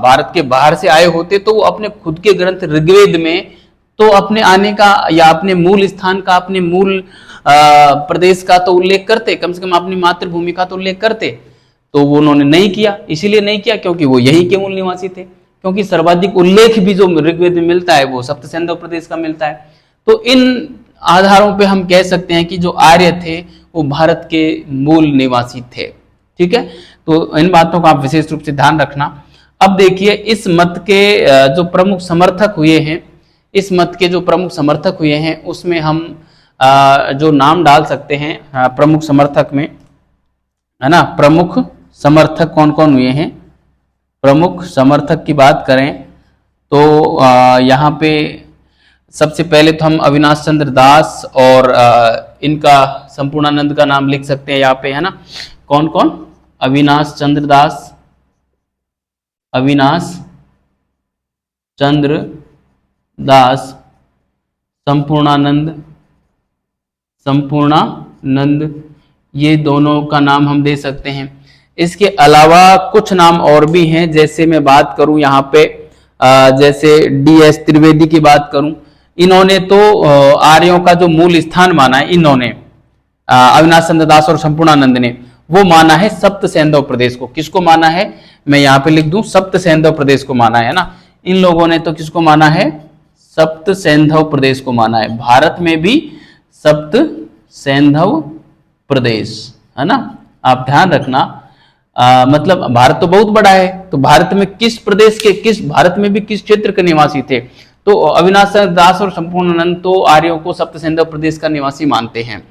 भारत के बाहर से आए होते तो वो अपने खुद के ग्रंथ ऋग्वेद में तो अपने आने का या अपने मूल स्थान का, अपने मूल प्रदेश का तो उल्लेख करते, कम से कम अपनी मातृभूमि का तो उल्लेख करते। तो वो उन्होंने नहीं किया, इसीलिए नहीं किया क्योंकि वो यही के मूल निवासी थे। क्योंकि सर्वाधिक उल्लेख भी जो ऋग्वेद में मिलता है वो सप्त सैंधव प्रदेश का मिलता है। तो इन आधारों पे हम कह सकते हैं कि जो आर्य थे वो भारत के मूल निवासी थे। ठीक है, तो इन बातों का आप विशेष रूप से ध्यान रखना। अब देखिए इस मत के जो प्रमुख समर्थक हुए हैं, इस मत के जो प्रमुख समर्थक हुए हैं उसमें हम जो नाम डाल सकते हैं प्रमुख समर्थक में, है ना। प्रमुख समर्थक कौन कौन हुए हैं? प्रमुख समर्थक की बात करें तो यहाँ पे सबसे पहले तो हम अविनाश चंद्र दास और इनका संपूर्णानंद का नाम लिख सकते हैं यहाँ पे, है ना। कौन कौन? अविनाश चंद्र दास, अविनाश चंद्र दास, संपूर्णानंद, संपूर्णानंद, ये दोनों का नाम हम दे सकते हैं। इसके अलावा कुछ नाम और भी हैं, जैसे मैं बात करूं यहाँ पे जैसे DS त्रिवेदी की बात करूं, इन्होंने तो आर्यों का जो मूल स्थान माना है, इन्होंने अविनाश चंद्र दास और संपूर्णानंद ने वो माना है सप्त सैंधव प्रदेश को। किसको माना है? मैं यहाँ पे लिख दूं, सप्त सैंधव प्रदेश को माना है ना। इन लोगों ने तो किसको माना है? सप्त सैंधव प्रदेश को माना है। भारत में भी सप्त सैंधव प्रदेश, है ना। आप ध्यान रखना, मतलब भारत तो बहुत बड़ा है, तो भारत में किस प्रदेश के, किस भारत में भी किस क्षेत्र के निवासी थे? तो अविनाश चंद्र दास और संपूर्णानंद तो आर्यों को सप्त सैंधव प्रदेश का निवासी मानते हैं।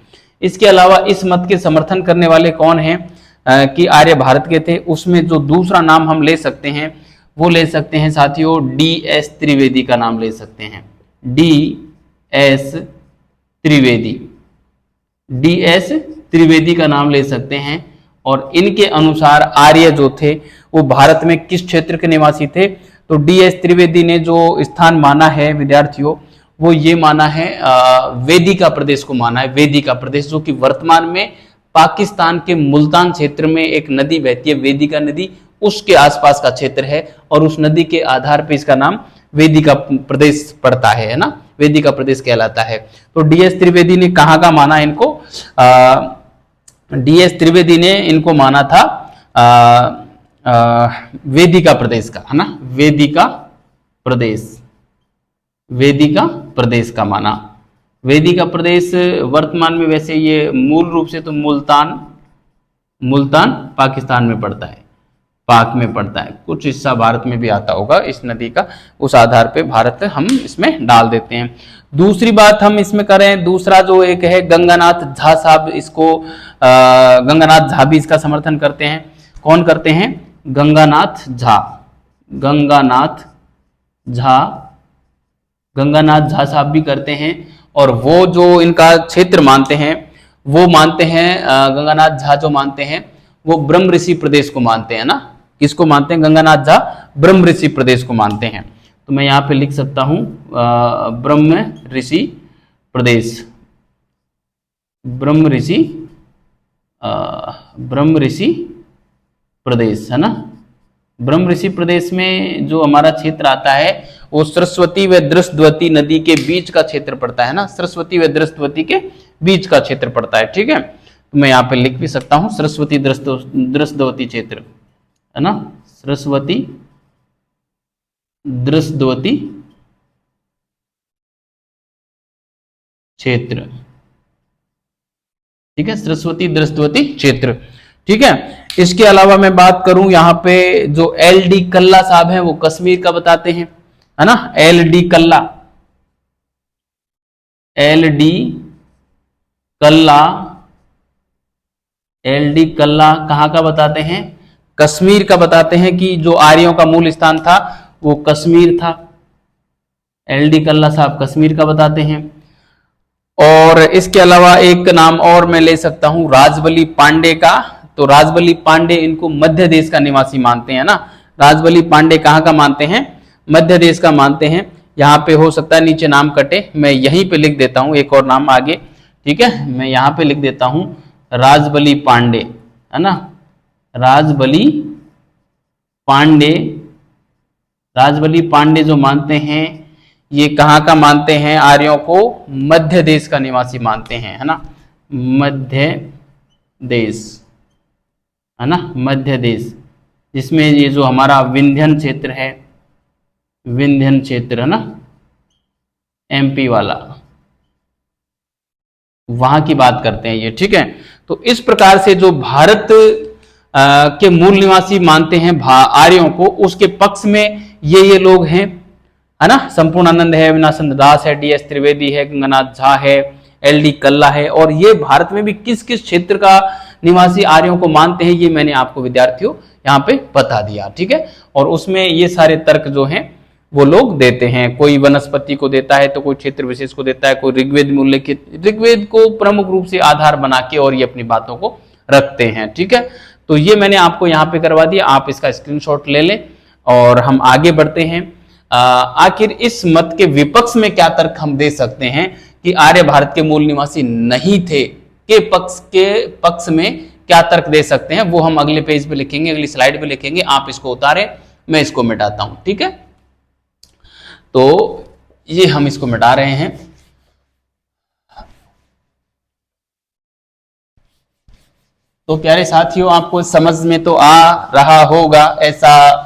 इसके अलावा इस मत के समर्थन करने वाले कौन हैं कि आर्य भारत के थे? उसमें जो दूसरा नाम हम ले सकते हैं वो ले सकते हैं साथियों, DS त्रिवेदी का नाम ले सकते हैं। DS त्रिवेदी, DS त्रिवेदी का नाम ले सकते हैं। और इनके अनुसार आर्य जो थे वो भारत में किस क्षेत्र के निवासी थे? तो DS त्रिवेदी ने जो स्थान माना है विद्यार्थियों, वो ये माना है वेदिका प्रदेश को माना है। वेदिका प्रदेश जो कि वर्तमान में पाकिस्तान के मुल्तान क्षेत्र में एक नदी बहती है, वेदिका नदी, उसके आसपास का क्षेत्र है और उस नदी के आधार पर इसका नाम वेदिका प्रदेश पड़ता है ना, वेदिका प्रदेश कहलाता है। तो DS त्रिवेदी ने कहाँ का माना इनको? DS त्रिवेदी ने इनको माना था वेदिका प्रदेश का, है ना, वेदिका प्रदेश, वेदिका प्रदेश का माना। वेदिका प्रदेश वर्तमान में वैसे ये मूल रूप से तो मुल्तान पाकिस्तान में पड़ता है, पाक में पड़ता है, कुछ हिस्सा भारत में भी आता होगा इस नदी का, उस आधार पे भारत हम इसमें डाल देते हैं। दूसरी बात हम इसमें करें, दूसरा जो एक है गंगानाथ झा साहब, इसको गंगानाथ झा भी इसका समर्थन करते हैं। कौन करते हैं? गंगानाथ झा, गंगानाथ झा, गंगानाथ झा साहब भी करते हैं। और वो जो इनका क्षेत्र मानते हैं वो मानते हैं गंगानाथ झा जो मानते हैं वो ब्रह्म ऋषि प्रदेश को मानते हैं ना। किसको मानते हैं? गंगानाथ झा ब्रह्म ऋषि प्रदेश को मानते हैं। तो मैं यहाँ पे लिख सकता हूं ब्रह्म ऋषि प्रदेश, ब्रह्म ऋषि प्रदेश, है ना। ब्रह्म ऋषि प्रदेश में जो हमारा क्षेत्र आता है वो सरस्वती व दृष्टवती नदी के बीच का क्षेत्र पड़ता है ना, सरस्वती व दृष्टवती के बीच का क्षेत्र पड़ता है, ठीक है। तो मैं यहाँ पे लिख भी सकता हूँ सरस्वती दृष्टवती क्षेत्र, है ना, सरस्वती दृष्टवती क्षेत्र, ठीक है, सरस्वती दृष्टवती क्षेत्र, ठीक है। इसके अलावा मैं बात करूं यहाँ पे जो LD कल्ला साहब हैं वो कश्मीर का बताते हैं, है ना। LD कल्ला, LD कल्ला कहाँ का बताते हैं? कश्मीर का बताते हैं कि जो आर्यों का मूल स्थान था वो कश्मीर था। LD कल्ला साहब कश्मीर का बताते हैं। और इसके अलावा एक नाम और मैं ले सकता हूं राजबली पांडे का। तो राजबली पांडे इनको मध्य देश का निवासी मानते हैं ना। राजबली पांडे कहाँ का मानते हैं? मध्य देश का मानते हैं। यहाँ पे हो सकता है नीचे नाम कटे, मैं यहीं पे लिख देता हूँ एक और नाम आगे, ठीक है। मैं यहाँ पे लिख देता हूँ राजबली पांडे, है ना, राजबली पांडे। राजबली पांडे जो मानते हैं ये कहाँ का मानते हैं? आर्यों को मध्य देश का निवासी मानते हैं, है ना, मध्य देश, है ना, मध्य देश, जिसमें ये जो हमारा विंध्यन क्षेत्र है, विंध्यन क्षेत्र, है ना, MP वाला, वहां की बात करते हैं ये, ठीक है। तो इस प्रकार से जो भारत के मूल निवासी मानते हैं आर्यों को, उसके पक्ष में ये लोग हैं, है ना। संपूर्णानंद है, अविनाश चंद्र दास है, DS त्रिवेदी है, गंगानाथ झा है, LD कल्ला है। और ये भारत में भी किस किस क्षेत्र का निवासी आर्यों को मानते हैं ये मैंने आपको विद्यार्थियों यहाँ पे बता दिया, ठीक है। और उसमें ये सारे तर्क जो हैं वो लोग देते हैं। कोई वनस्पति को देता है तो कोई क्षेत्र विशेष को देता है, कोई ऋग्वेद में उल्लेखित, ऋग्वेद को प्रमुख रूप से आधार बना के और ये अपनी बातों को रखते हैं। ठीक है, तो ये मैंने आपको यहाँ पे करवा दिया, आप इसका स्क्रीनशॉट ले लें और हम आगे बढ़ते हैं। आखिर इस मत के विपक्ष में क्या तर्क हम दे सकते हैं कि आर्य भारत के मूल निवासी नहीं थे के पक्ष में क्या तर्क दे सकते हैं, वो हम अगले पेज पे लिखेंगे, अगली स्लाइड पे लिखेंगे। आप इसको उतारें, मैं इसको मिटाता हूं। ठीक है, तो ये हम इसको मिटा रहे हैं। तो प्यारे साथियों, आपको समझ में तो आ रहा होगा, ऐसा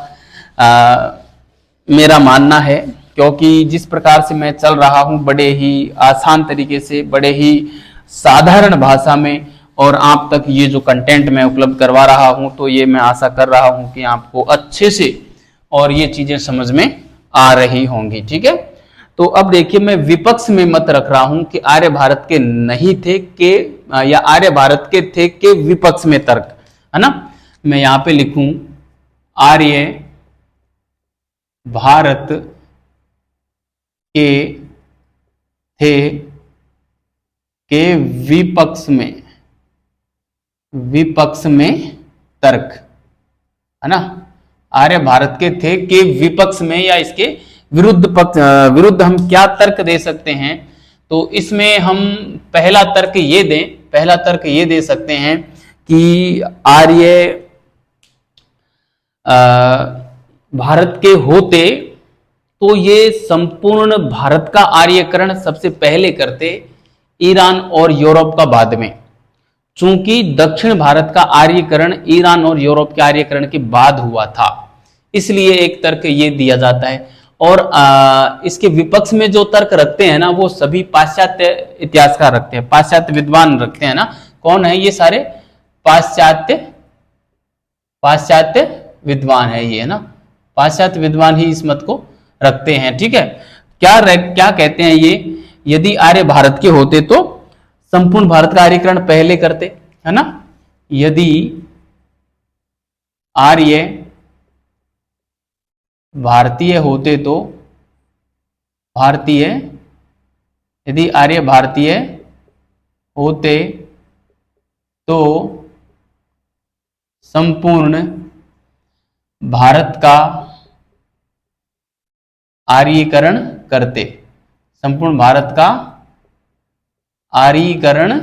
मेरा मानना है, क्योंकि जिस प्रकार से मैं चल रहा हूं, बड़े ही आसान तरीके से, बड़े ही साधारण भाषा में और आप तक ये जो कंटेंट मैं उपलब्ध करवा रहा हूं, तो ये मैं आशा कर रहा हूं कि आपको अच्छे से और ये चीजें समझ में आ रही होंगी। ठीक है, तो अब देखिए, मैं विपक्ष में मत रख रहा हूं कि आर्य भारत के नहीं थे के या आर्य भारत के थे के विपक्ष में तर्क, है ना। मैं यहां पे लिखूं आर्य भारत के थे के विपक्ष में तर्क, है ना। आर्य भारत के थे के विपक्ष में या इसके विरुद्ध हम क्या तर्क दे सकते हैं, तो इसमें हम पहला तर्क ये दे सकते हैं कि आर्य भारत के होते तो ये संपूर्ण भारत का आर्यकरण सबसे पहले करते, ईरान और यूरोप का बाद में। चूंकि दक्षिण भारत का आर्यकरण ईरान और यूरोप के आर्यकरण के बाद हुआ था, इसलिए एक तर्क ये दिया जाता है। और इसके विपक्ष में जो तर्क रखते हैं ना, वो सभी पाश्चात्य इतिहासकार रखते हैं, पाश्चात्य विद्वान रखते हैं ना। कौन है ये सारे? पाश्चात्य विद्वान है ये, है ना। पाश्चात्य विद्वान ही इस मत को रखते हैं। ठीक है, क्या कहते हैं ये? यदि आर्य भारत के होते तो संपूर्ण भारत का आर्यकरण पहले करते, है ना। यदि आर्य भारतीय होते तो यदि आर्य भारतीय होते तो संपूर्ण भारत का आर्यीकरण करते, संपूर्ण भारत का आर्यीकरण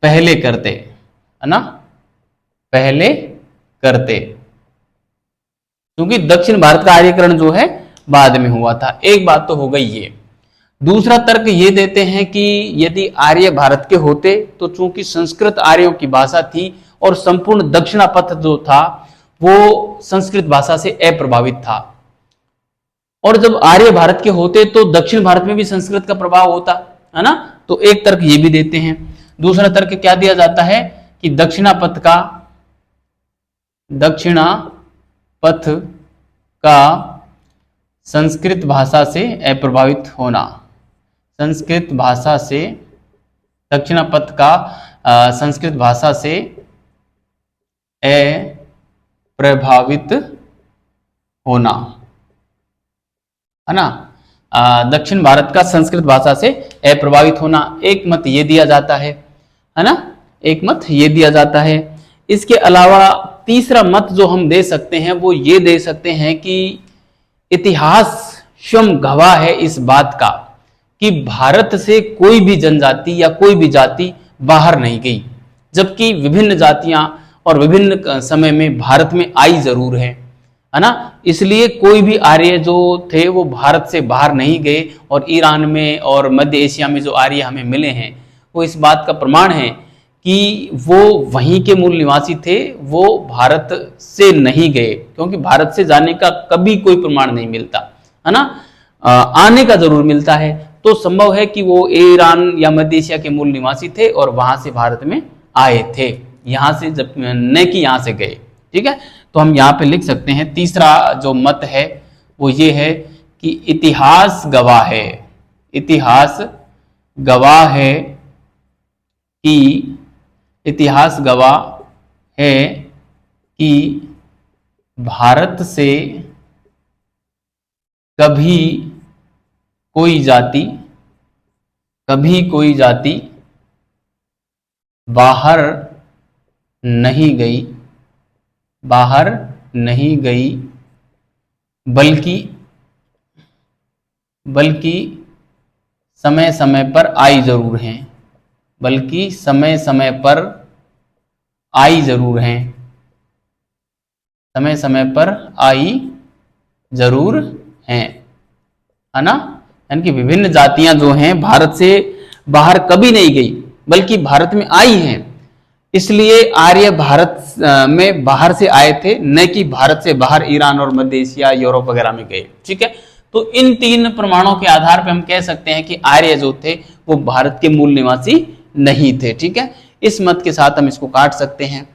पहले करते, है ना, पहले करते, क्योंकि दक्षिण भारत का आर्यीकरण जो है बाद में हुआ था। एक बात तो हो गई ये। दूसरा तर्क ये देते हैं कि यदि आर्य भारत के होते तो चूंकि संस्कृत आर्यों की भाषा थी और संपूर्ण दक्षिणापथ जो था वो संस्कृत भाषा से अप्रभावित था, और जब आर्य भारत के होते तो दक्षिण भारत में भी संस्कृत का प्रभाव होता, है ना। तो एक तर्क ये भी देते हैं। दूसरा तर्क क्या दिया जाता है कि दक्षिणापथ का संस्कृत भाषा से अप्रभावित होना, संस्कृत भाषा से, दक्षिणापथ का संस्कृत भाषा से अप्रभावित होना, है ना। दक्षिण भारत का संस्कृत भाषा से अप्रभावित होना, एक मत ये दिया जाता है ना, एक मत ये दिया जाता है। इसके अलावा तीसरा मत जो हम दे सकते हैं वो ये दे सकते हैं कि इतिहास स्वयं गवाह है इस बात का कि भारत से कोई भी जनजाति या कोई भी जाति बाहर नहीं गई, जबकि विभिन्न जातियां और विभिन्न समय में भारत में आई जरूर है ना। इसलिए कोई भी आर्य जो थे वो भारत से बाहर नहीं गए, और ईरान में और मध्य एशिया में जो आर्य हमें मिले हैं वो इस बात का प्रमाण है कि वो वहीं के मूल निवासी थे, वो भारत से नहीं गए, क्योंकि भारत से जाने का कभी कोई प्रमाण नहीं मिलता, है ना। आने का जरूर मिलता है, तो संभव है कि वो ईरान या मध्य एशिया के मूल निवासी थे और वहां से भारत में आए थे, यहां से जब न कि यहां से गए। ठीक है, तो हम यहाँ पे लिख सकते हैं तीसरा जो मत है वो ये है कि इतिहास गवाह है कि भारत से कभी कोई जाति बाहर नहीं गई, बल्कि समय समय पर आई जरूर हैं, समय समय पर आई जरूर हैं, है ना। यानी कि विभिन्न जातियां जो हैं भारत से बाहर कभी नहीं गई बल्कि भारत में आई हैं, इसलिए आर्य भारत में बाहर से आए थे, न कि भारत से बाहर ईरान और मध्य एशिया, यूरोप वगैरह में गए। ठीक है, तो इन 3 प्रमाणों के आधार पर हम कह सकते हैं कि आर्य जो थे वो भारत के मूल निवासी नहीं थे। ठीक है, इस मत के साथ हम इसको काट सकते हैं।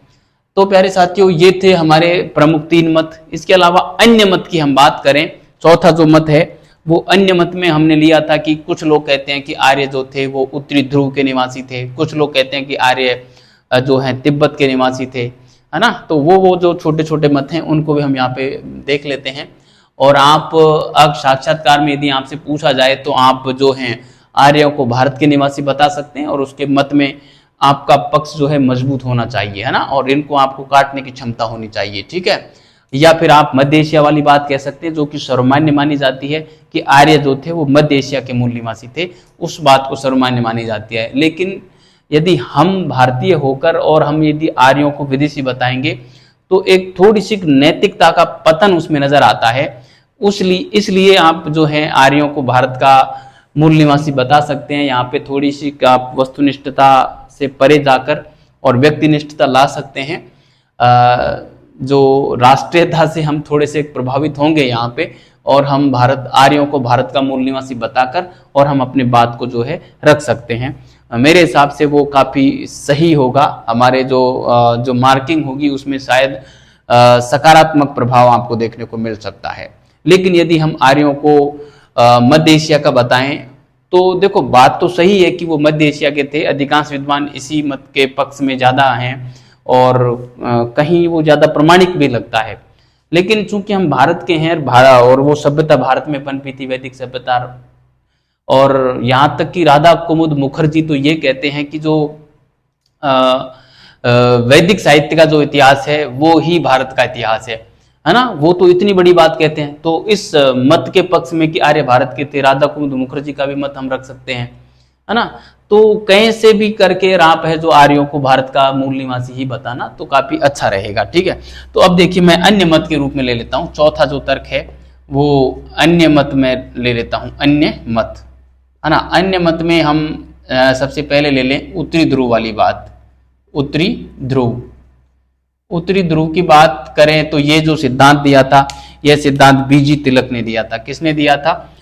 तो प्यारे साथियों, ये थे हमारे प्रमुख 3 मत। इसके अलावा अन्य मत की हम बात करें, चौथा जो मत है वो अन्य मत में हमने लिया था कि कुछ लोग कहते हैं कि आर्य जो थे वो उत्तरी ध्रुव के निवासी थे, कुछ लोग कहते हैं कि आर्य जो हैं तिब्बत के निवासी थे, है ना। तो वो जो छोटे छोटे मत हैं उनको भी हम यहाँ पे देख लेते हैं। और आप अब साक्षात्कार में यदि आपसे पूछा जाए तो आप जो हैं आर्यों को भारत के निवासी बता सकते हैं, और उसके मत में आपका पक्ष जो है मजबूत होना चाहिए, है ना, और इनको आपको काटने की क्षमता होनी चाहिए। ठीक है, या फिर आप मध्य एशिया वाली बात कह सकते हैं जो कि सर्वमान्य मानी जाती है कि आर्य जो थे वो मध्य एशिया के मूल निवासी थे, उस बात को सर्वमान्य मानी जाती है। लेकिन यदि हम भारतीय होकर और हम यदि आर्यों को विदेशी बताएंगे तो एक थोड़ी सी नैतिकता का पतन उसमें नजर आता है। इसलिए आप जो है आर्यों को भारत का मूल निवासी बता सकते हैं। यहाँ पे थोड़ी सी आप वस्तुनिष्ठता से परे जाकर और व्यक्तिनिष्ठता ला सकते हैं। जो राष्ट्रीयता से हम थोड़े से प्रभावित होंगे यहाँ पे, और हम आर्यों को भारत का मूल निवासी बताकर और हम अपने बात को जो है रख सकते हैं। मेरे हिसाब से वो काफ़ी सही होगा। हमारे जो मार्किंग होगी उसमें शायद सकारात्मक प्रभाव आपको देखने को मिल सकता है। लेकिन यदि हम आर्यों को मध्य एशिया का बताएं तो देखो, बात तो सही है कि वो मध्य एशिया के थे। अधिकांश विद्वान इसी मत के पक्ष में ज़्यादा हैं और कहीं वो ज़्यादा प्रमाणिक भी लगता है। लेकिन चूंकि हम भारत के हैं और वो सभ्यता भारत में पनपी थी, वैदिक सभ्यता, और यहाँ तक कि राधा कुमुद मुखर्जी तो ये कहते हैं कि जो वैदिक साहित्य का जो इतिहास है वो ही भारत का इतिहास है ना। वो तो इतनी बड़ी बात कहते हैं। तो इस मत के पक्ष में कि आर्य भारत के थे, राधा कुमुद मुखर्जी का भी मत हम रख सकते हैं, है ना। तो कहीं से भी करके राप है जो आर्यों को भारत का मूल निवासी ही बताना तो काफी अच्छा रहेगा। ठीक है, तो अब देखिए मैं अन्य मत के रूप में ले लेता हूं। चौथा जो तर्क है वो अन्य मत में ले लेता हूं, अन्य मत, है ना। अन्य मत में हम सबसे पहले ले लें उत्तरी ध्रुव वाली बात। उत्तरी ध्रुव की बात करें तो ये जो सिद्धांत दिया था, यह सिद्धांत बीजी तिलक ने दिया था। किसने दिया था?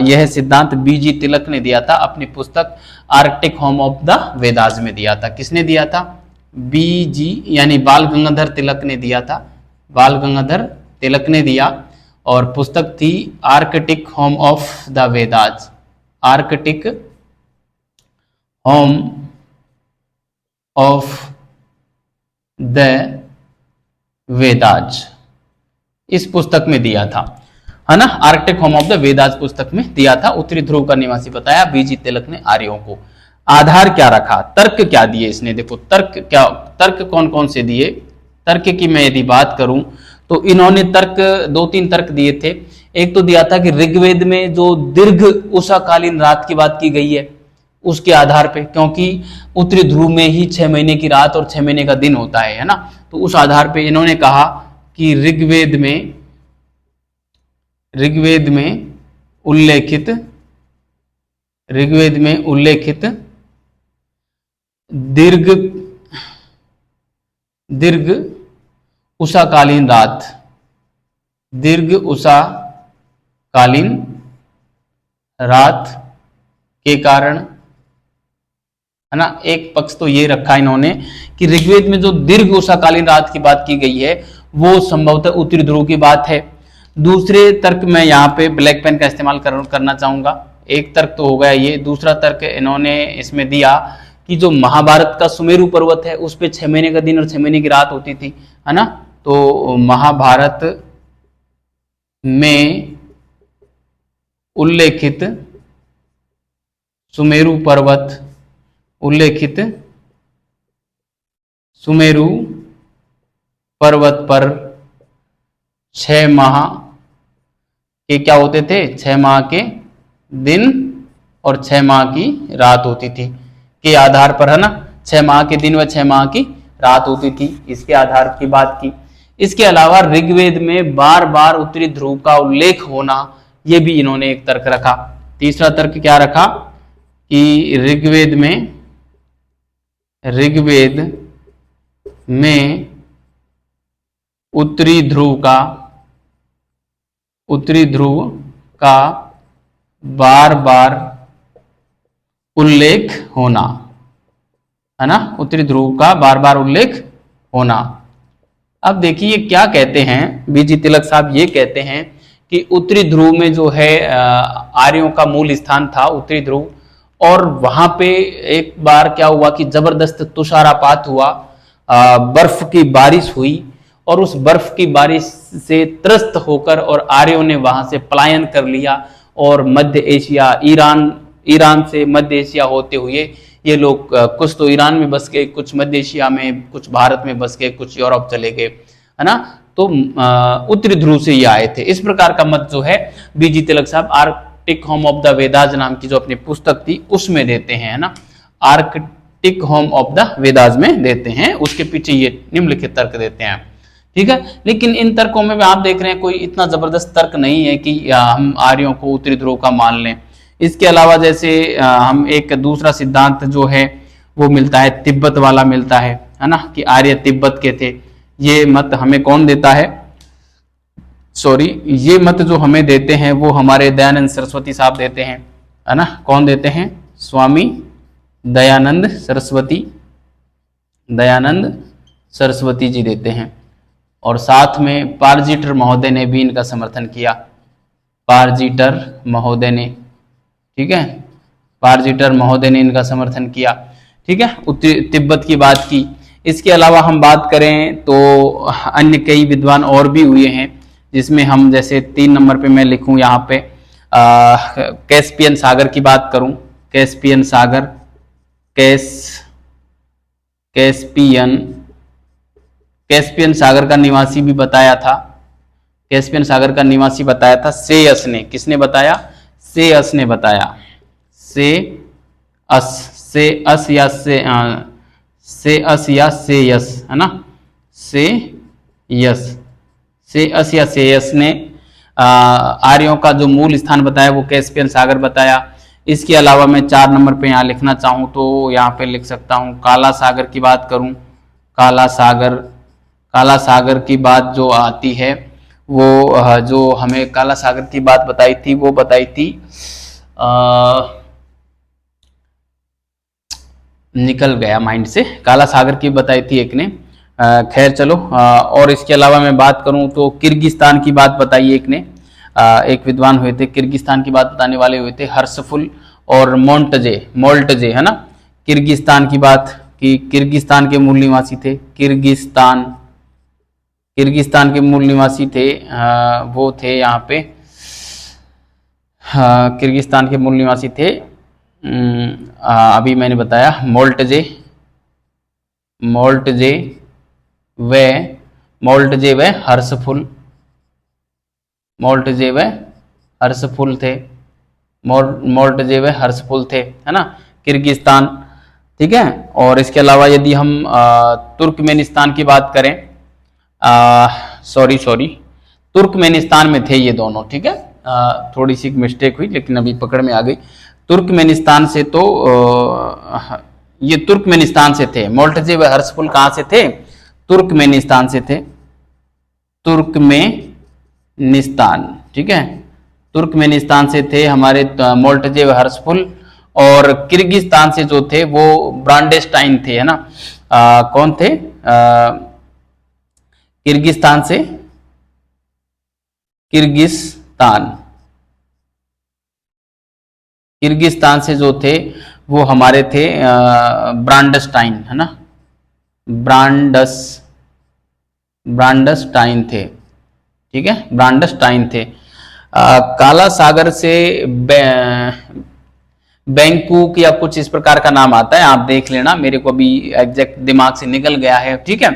यह सिद्धांत बीजी तिलक ने दिया था, अपनी पुस्तक Arctic home of the Vedas में दिया था। किसने दिया था? बीजी यानी बाल गंगाधर तिलक ने दिया था। बाल गंगाधर तिलक ने दिया, और पुस्तक थी Arctic home of the Vedas. Arctic home of the Vedas इस पुस्तक में दिया था, है ना। Arctic home of the Vedas पुस्तक में दिया था। उत्तरी ध्रुव का निवासी बताया बीजी तिलक ने आर्यों को। आधार क्या रखा, तर्क क्या दिए इसने? देखो तर्क कौन कौन से दिए। तर्क की मैं यदि बात करूं तो इन्होंने 2-3 तर्क दिए थे। एक तो दिया था कि ऋग्वेद में जो दीर्घ उषाकालीन रात की बात की गई है उसके आधार पे, क्योंकि उत्तरी ध्रुव में ही 6 महीने की रात और 6 महीने का दिन होता है ना। तो उस आधार पे इन्होंने कहा कि ऋग्वेद में उल्लेखित दीर्घ उषाकालीन रात के कारण, है ना। एक पक्ष तो ये रखा इन्होंने कि ऋग्वेद में जो दीर्घ उषाकालीन रात की बात की गई है वो संभवतः उत्तरी ध्रुव की बात है। दूसरे तर्क में यहाँ पे ब्लैक पेन का इस्तेमाल करना चाहूंगा। एक तर्क तो हो गया ये। दूसरा तर्क इन्होंने इसमें दिया कि जो महाभारत का सुमेरु पर्वत है उस पे 6 महीने का दिन और 6 महीने की रात होती थी, है ना। तो महाभारत में उल्लेखित सुमेरु पर्वत, उल्लेखित सुमेरु पर्वत पर 6 माह के क्या होते थे, 6 माह के दिन और 6 माह की रात होती थी के आधार पर, है ना, 6 माह के दिन व 6 माह की रात होती थी, इसके आधार की बात की। इसके अलावा ऋग्वेद में बार बार उत्तरी ध्रुव का उल्लेख होना, यह भी इन्होंने एक तर्क रखा। तीसरा तर्क क्या रखा कि ऋग्वेद में उत्तरी ध्रुव का बार बार उल्लेख होना, है ना, उत्तरी ध्रुव का बार बार उल्लेख होना। अब देखिए क्या कहते हैं बीजी तिलक साहब, ये कहते हैं कि उत्तरी ध्रुव में जो है आर्यों का मूल स्थान था उत्तरी ध्रुव, और वहां पे एक बार क्या हुआ कि जबरदस्त तुषारपात हुआ, बर्फ की बारिश हुई, और उस बर्फ की बारिश से त्रस्त होकर और आर्यों ने वहां से पलायन कर लिया, और मध्य एशिया, ईरान से मध्य एशिया होते हुए ये लोग कुछ तो ईरान में बस गए, कुछ मध्य एशिया में, कुछ भारत में बस गए, कुछ यूरोप चले गए, है ना। तो उत्तरी ध्रुव से ये आए थे। इस प्रकार का मत जो है बीजी तिलक साहब Arctic home of the Vedas नाम की जो अपनी पुस्तक थी उसमें देते हैं, है ना, Arctic home of the Vedas में देते हैं, उसके पीछे ये निम्नलिखित तर्क देते हैं, ठीक है। लेकिन इन तर्कों में आप देख रहे हैं कोई इतना जबरदस्त तर्क नहीं है कि हम आर्यों को उत्तरी ध्रुव का मान लें। इसके अलावा जैसे हम एक दूसरा सिद्धांत जो है वो मिलता है, तिब्बत वाला मिलता है ना, कि आर्य तिब्बत के थे। ये मत हमें कौन देता है, सॉरी, ये मत जो हमें देते हैं वो हमारे दयानंद सरस्वती साहब देते हैं, है ना। कौन देते हैं, स्वामी दयानंद सरस्वती जी देते हैं, और साथ में पारजीटर महोदय ने भी इनका समर्थन किया, पारजीटर महोदय ने, ठीक है, पारजीटर महोदय ने इनका समर्थन किया, ठीक है, तिब्बत की बात की। इसके अलावा हम बात करें तो अन्य कई विद्वान और भी हुए हैं, जिसमें हम जैसे 3 नंबर पे मैं लिखूं यहाँ पे कैस्पियन सागर की बात करूं, कैस्पियन सागर, कैस्पियन सागर का निवासी भी बताया था, कैस्पियन सागर का निवासी बताया था सेयस ने। किसने बताया, सेयस ने बताया, सेयस या सेयस, है ना, सेयस या सेयस ने आर्यों का जो मूल स्थान बताया वो कैस्पियन सागर बताया। इसके अलावा मैं 4 नंबर पे यहाँ लिखना चाहूँ तो यहाँ पे लिख सकता हूँ काला सागर की बात करूँ, काला सागर की बात जो आती है वो जो हमें काला सागर की बात बताई थी वो बताई थी निकल गया माइंड से, काला सागर की बताई थी एक ने, खैर चलो। और इसके अलावा मैं बात करूं तो किर्गिस्तान की बात बताई एक ने, एक विद्वान हुए थे किर्गिस्तान की बात बताने वाले हुए थे, हर्षफुल और मोल्टजे, है ना। किर्गिस्तान की बात की, किर्गिस्तान के मूल निवासी थे, किर्गिस्तान के मूल निवासी थे, वो थे यहाँ पे, किर्गिस्तान के मूल निवासी थे, अभी मैंने बताया मोल्टजे व हर्षफुल थे, मोल्टजे व हर्षफुल थे, है ना, किर्गिस्तान, ठीक है। और इसके अलावा यदि हम तुर्कमेनिस्तान की बात करें, सॉरी तुर्कमेनिस्तान में थे ये दोनों, ठीक है, थोड़ी सी मिस्टेक हुई लेकिन अभी पकड़ में आ गई। तुर्कमेनिस्तान से तो ये तुर्कमेनिस्तान से थे, मोल्टजे व हर्षफुल कहाँ से थे, तुर्कमेनिस्तान से थे, तुर्कमेनिस्तान, ठीक है, तुर्कमेनिस्तान से थे हमारे मोल्टजे व हर्षफुल। और किर्गिस्तान से जो थे वो ब्रांडेस्टाइन थे, है ना, कौन थे, किर्गिस्तान से जो थे वो हमारे थे ब्रांडस्टाइन, है ना, ब्रांडस्टाइन थे, ठीक है, ब्रांडस्टाइन थे। काला सागर से बैंकॉक या कुछ इस प्रकार का नाम आता है, आप देख लेना, मेरे को अभी एग्जैक्ट दिमाग से निकल गया है, ठीक है।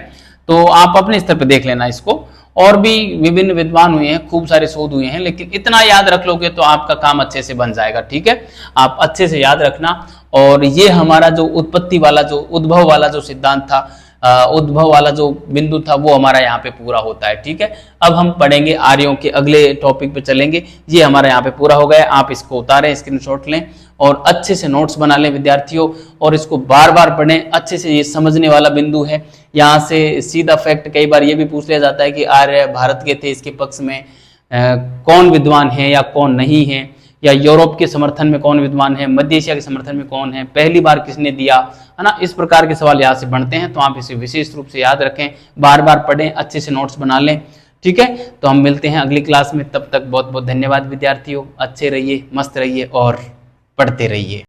तो आप अपने स्तर पे देख लेना इसको। और भी विभिन्न विद्वान हुए हैं, खूब सारे शोध हुए हैं, लेकिन इतना याद रख लोगे तो आपका काम अच्छे से बन जाएगा, ठीक है। आप अच्छे से याद रखना। और ये हमारा जो उत्पत्ति वाला, जो उद्भव वाला जो सिद्धांत था, उद्भव वाला जो बिंदु था, वो हमारा यहाँ पे पूरा होता है, ठीक है। अब हम पढ़ेंगे आर्यों के अगले टॉपिक पे चलेंगे। ये हमारा यहाँ पे पूरा हो गया। आप इसको उतारें, स्क्रीनशॉट लें और अच्छे से नोट्स बना लें विद्यार्थियों, और इसको बार बार पढ़ें अच्छे से। ये समझने वाला बिंदु है। यहाँ से सीधा फैक्ट कई बार ये भी पूछ लिया जाता है कि आर्य भारत के थे, इसके पक्ष में कौन विद्वान है या कौन नहीं है, या यूरोप के समर्थन में कौन विद्वान है, मध्य एशिया के समर्थन में कौन है, पहली बार किसने दिया, है ना। इस प्रकार के सवाल यहाँ से बनते हैं, तो आप इसे विशेष रूप से याद रखें, बार बार पढ़ें, अच्छे से नोट्स बना लें, ठीक है। तो हम मिलते हैं अगली क्लास में, तब तक बहुत बहुत धन्यवाद विद्यार्थियों। अच्छे रहिए, मस्त रहिए और पढ़ते रहिए।